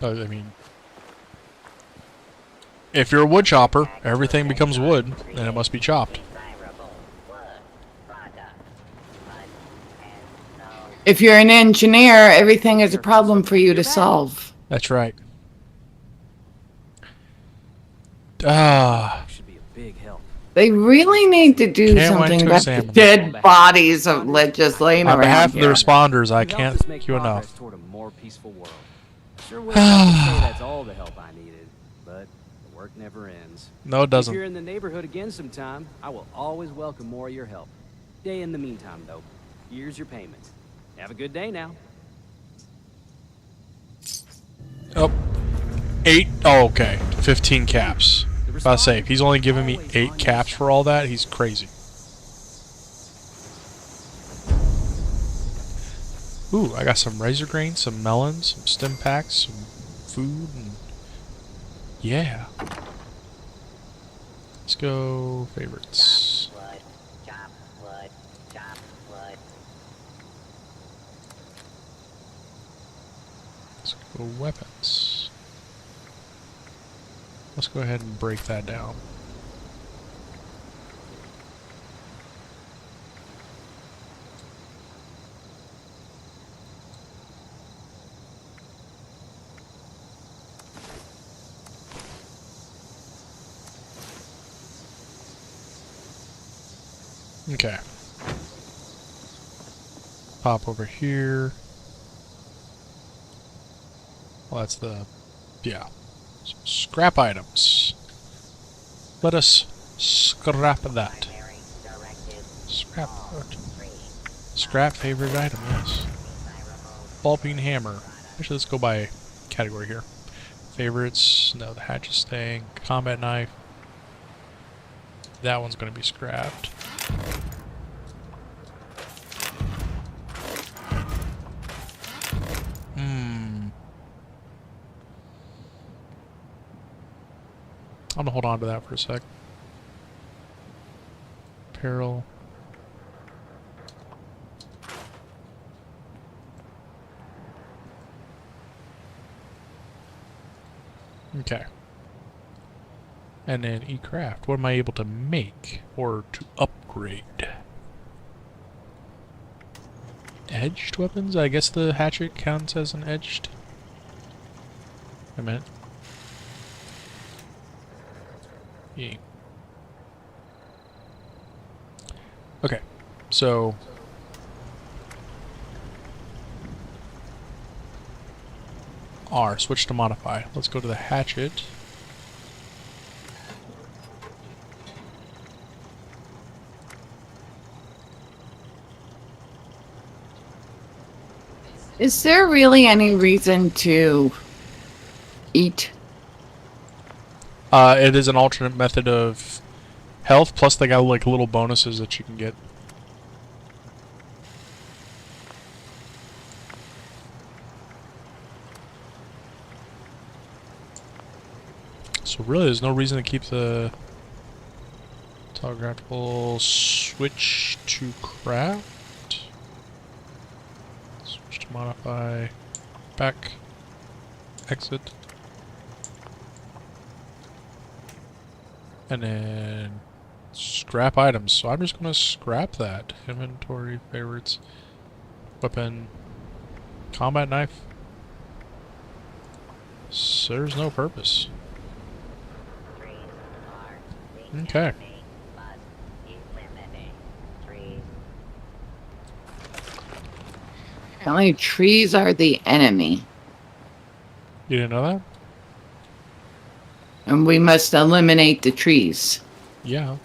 I mean... If you're a wood chopper, everything becomes wood, and it must be chopped. If you're an engineer, everything is a problem for you to solve. That's right. Ah, Should be a big help. They really need to do Can't wait something to about examine the them. dead bodies of just laying on around behalf of the here. responders, I You helped can't us make thank you progress enough. toward a more peaceful world. Sure wish I could say that's all the help I needed, but the work never ends. No, it If doesn't. you're in the neighborhood again sometime, I will always welcome more of your help. Stay in the meantime, though. Here's your payment. Have a good day now. Oh, 8. Oh, okay. 15 caps. About to say, if he's only giving me 8 caps for all that, he's crazy. Ooh, I got some razor grain, some melons, some stim packs, some food, and yeah. Let's go favorites. Wood, chop wood, chop wood. Let's go weapons. Let's go ahead and break that down. Okay. Pop over here. Well, that's the... yeah. So, scrap items. Let us scrap that. Primary directive. Scrap. All three. Scrap favorite item, yes. Desirable. Ball peen hammer. Actually, let's go by category here. Favorites. No, the hatchet staying. Combat knife. That one's going to be scrapped. I'm gonna hold on to that for a sec. Apparel. Okay. And then e-craft. What am I able to make or to upgrade? Edged weapons? I guess the hatchet counts as an edged. A minute. E. Okay, so R, switch to modify. Let's go to the hatchet. Is there really any reason to eat? It is an alternate method of health, plus they got like little bonuses that you can get. So really there's no reason to keep the topographical switch to craft. Switch to modify. Back. Exit. And then scrap items. So I'm just gonna scrap that. Inventory, favorites, weapon, combat knife. Serves no purpose. Trees are the Okay. enemy. Must eliminate trees. Apparently trees are the enemy, You didn't know that? and we must eliminate the trees. Yeah.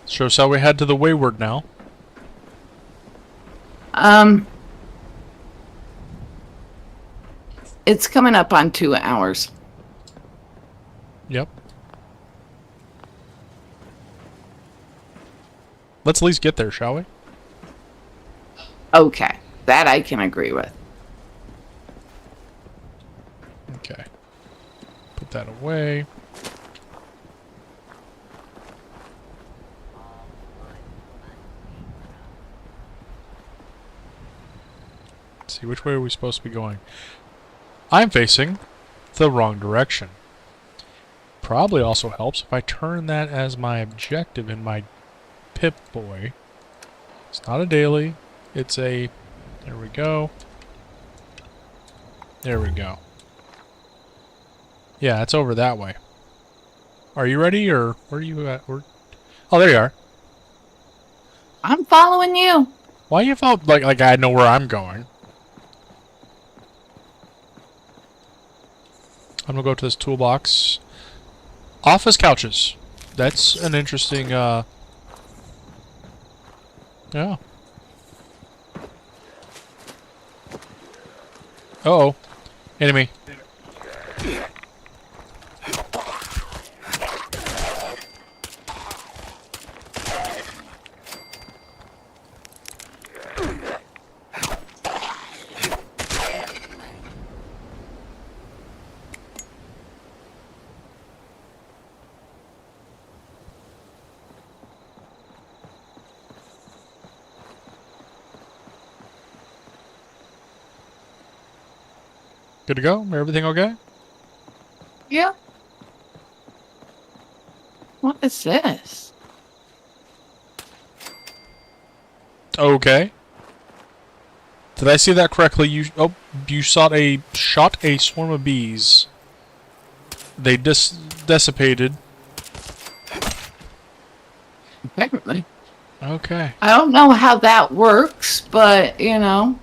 Shows how we head to the Wayward now. It's coming up on 2 hours. Yep. Let's at least get there, shall we? Okay, that I can agree with. Okay. Put that away. Let's see, which way are we supposed to be going? I'm facing the wrong direction. Probably also helps if I turn that as my objective in my Pip-Boy. It's not a daily, it's a... There we go. There we go. Yeah, it's over that way. Are you ready, or where are you at? Oh, there you are. I'm following you. Why you felt like I know where I'm going? I'm gonna go to this toolbox. Office couches. That's an interesting, yeah. Uh-oh. Enemy. Good to go? Everything okay? Yeah. What is this? Okay. Did I see that correctly? You shot a swarm of bees. They dissipated. Apparently. Okay. I don't know how that works, but you know.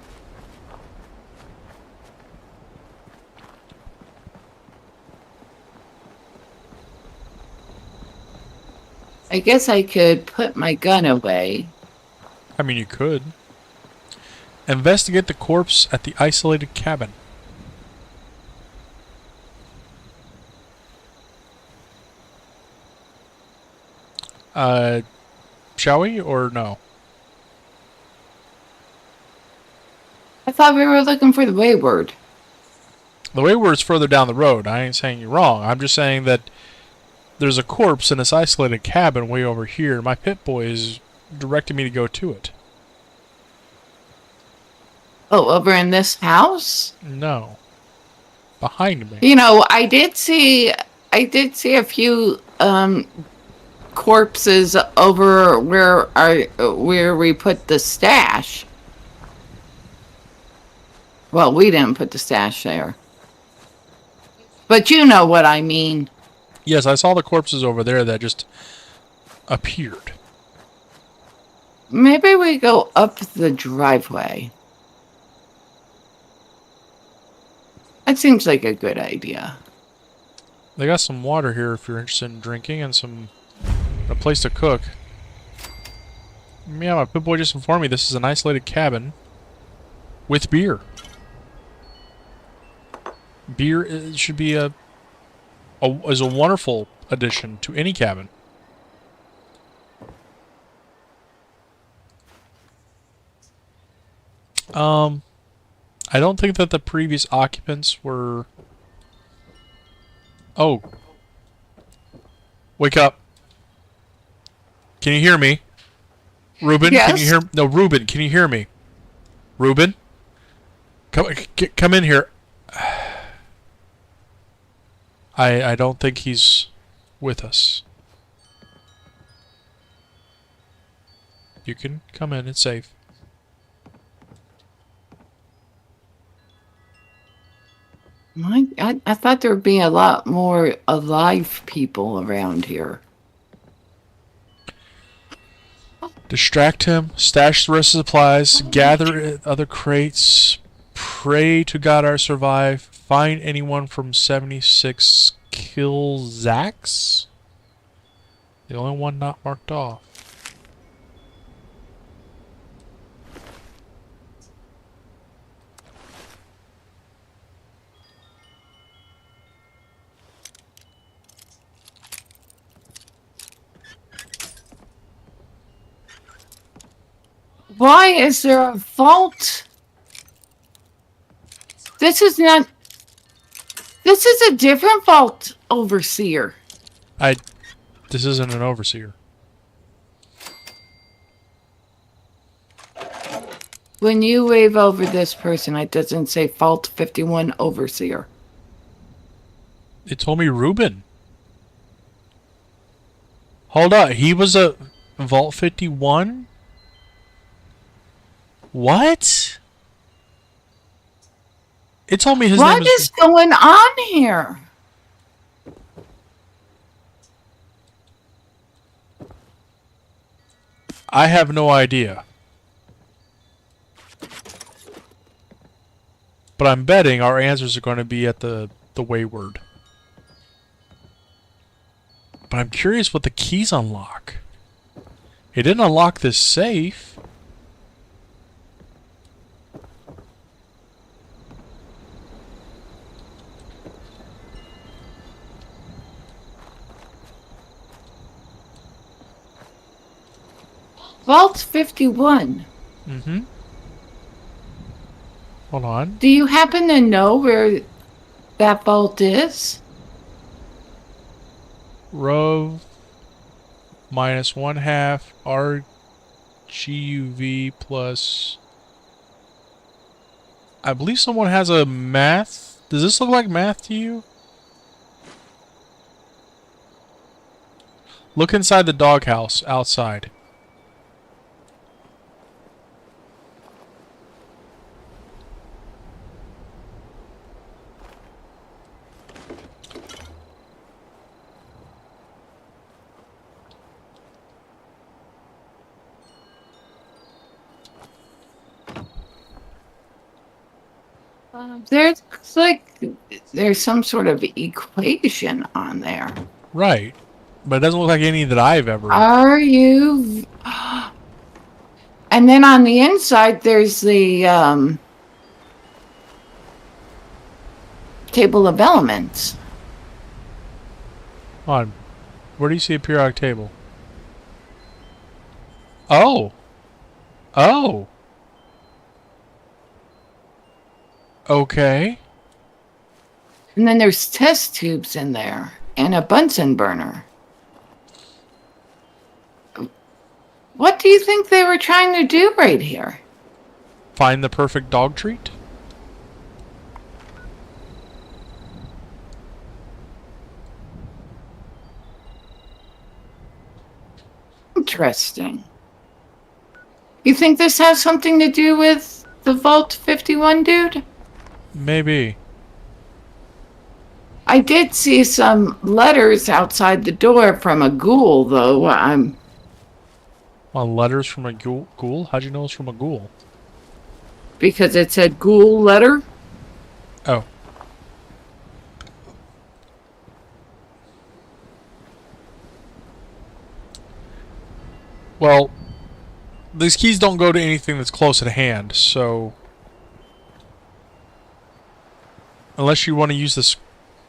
I guess I could put my gun away. I mean, you could. Investigate the corpse at the isolated cabin. Shall we or no? I thought we were looking for the wayward. The wayward's further down the road. I ain't saying you're wrong. I'm just saying that there's a corpse in this isolated cabin way over here. My pit boy is directing me to go to it. Oh, over in this house? No. Behind me. You know, I did see a few corpses over where we put the stash. Well, we didn't put the stash there. But you know what I mean. Yes, I saw the corpses over there that just appeared. Maybe we go up the driveway. That seems like a good idea. They got some water here if you're interested in drinking and a place to cook. Yeah, my pit boy just informed me this is an isolated cabin with beer. Beer should be is a wonderful addition to any cabin. I don't think that the previous occupants were... Oh. Wake up. Can you hear me? Ruben, yes? Can you hear... No, Ruben, can you hear me? Ruben? Come in here. I don't think he's with us. You can come in, it's safe. I thought there would be a lot more alive people around here. Distract him, stash the rest of the supplies, gather other crates, pray to God I survive, find anyone from 76 Kilzax? The only one not marked off. Why is there a vault? This is not... This is a different vault, Overseer. This isn't an Overseer. When you wave over this person, it doesn't say Vault 51 Overseer. It told me Ruben. Hold up, he was a Vault 51? What? It told me his name What is going on here? I have no idea. But I'm betting our answers are going to be at the wayward. But I'm curious what the keys unlock. It didn't unlock this safe. Vault 51. Mm-hmm. Hold on. Do you happen to know where that vault is? Rove minus 1/2 RGUV plus. I believe someone has a math. Does this look like math to you? Look inside the doghouse outside. There's like there's some sort of equation on there. Right. But it doesn't look like any that I've ever... Are you... And then on the inside, there's the table of elements. Hold on. Where do you see a periodic table? Oh! Oh! Okay. And then there's test tubes in there. And a Bunsen burner. What do you think they were trying to do right here? Find the perfect dog treat? Interesting. You think this has something to do with the Vault 51 dude? Maybe. I did see some letters outside the door from a ghoul, though. On letters from a ghoul? How'd you know it's from a ghoul? Because it said ghoul letter. Oh. Well, these keys don't go to anything that's close at hand, so... Unless you want to use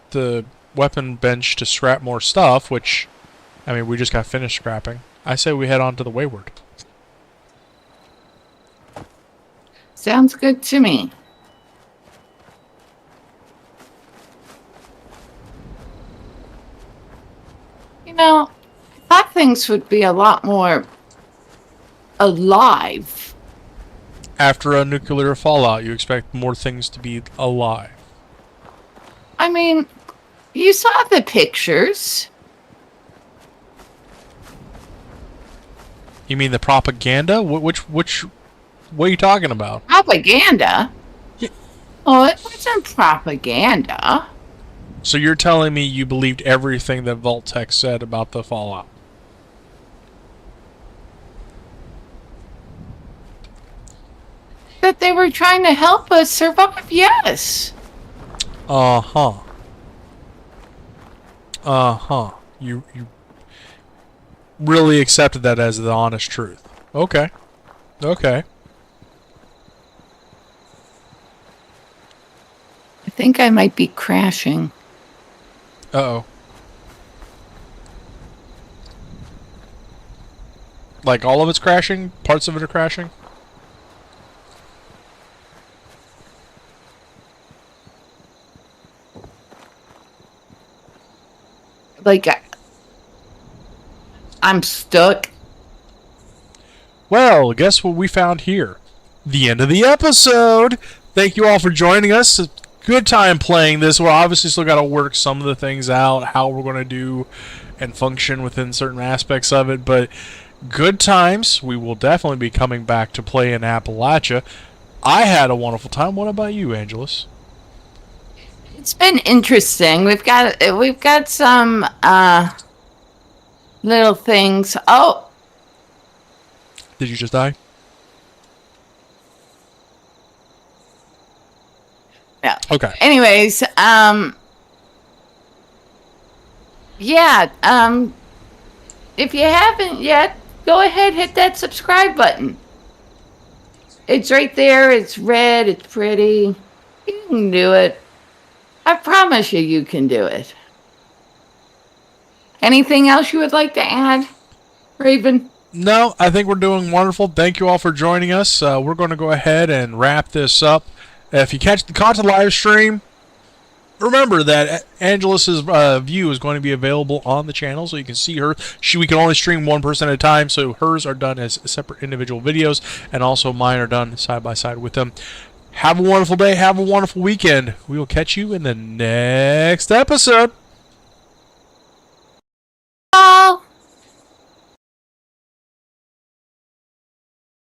the weapon bench to scrap more stuff, which, I mean, we just got finished scrapping. I say we head on to the wayward. Sounds good to me. You know, I thought things would be a lot more alive. After a nuclear fallout, you expect more things to be alive. I mean, you saw the pictures. You mean the propaganda? What are you talking about? Propaganda? Yeah. Oh, it wasn't propaganda. So you're telling me you believed everything that Vault-Tec said about the fallout? That they were trying to help us survive, yes. Uh-huh. Uh-huh. You really accepted that as the honest truth. Okay. Okay. I think I might be crashing. Uh-oh. Like all of it's crashing? Parts of it are crashing? Like, I'm stuck. Well, guess what we found here? The end of the episode! Thank you all for joining us. A good time playing this. We're obviously still got to work some of the things out, how we're going to do and function within certain aspects of it, but good times. We will definitely be coming back to play in Appalachia. I had a wonderful time. What about you, Angelus? It's been interesting. We've got some little things. Oh, Did you just die? Yeah. Okay. Anyways, yeah, if you haven't yet, go ahead, hit that subscribe button. It's right there. It's red. It's pretty. You can do it. I promise you can do it. Anything else you would like to add, Raven? No, I think we're doing wonderful. Thank you all for joining us. We're going to go ahead and wrap this up. If you caught the live stream, remember that Angelus's view is going to be available on the channel, so you can see her. We can only stream one person at a time, so hers are done as separate individual videos, and also mine are done side by side with them. Have a wonderful day. Have a wonderful weekend. We will catch you in the next episode.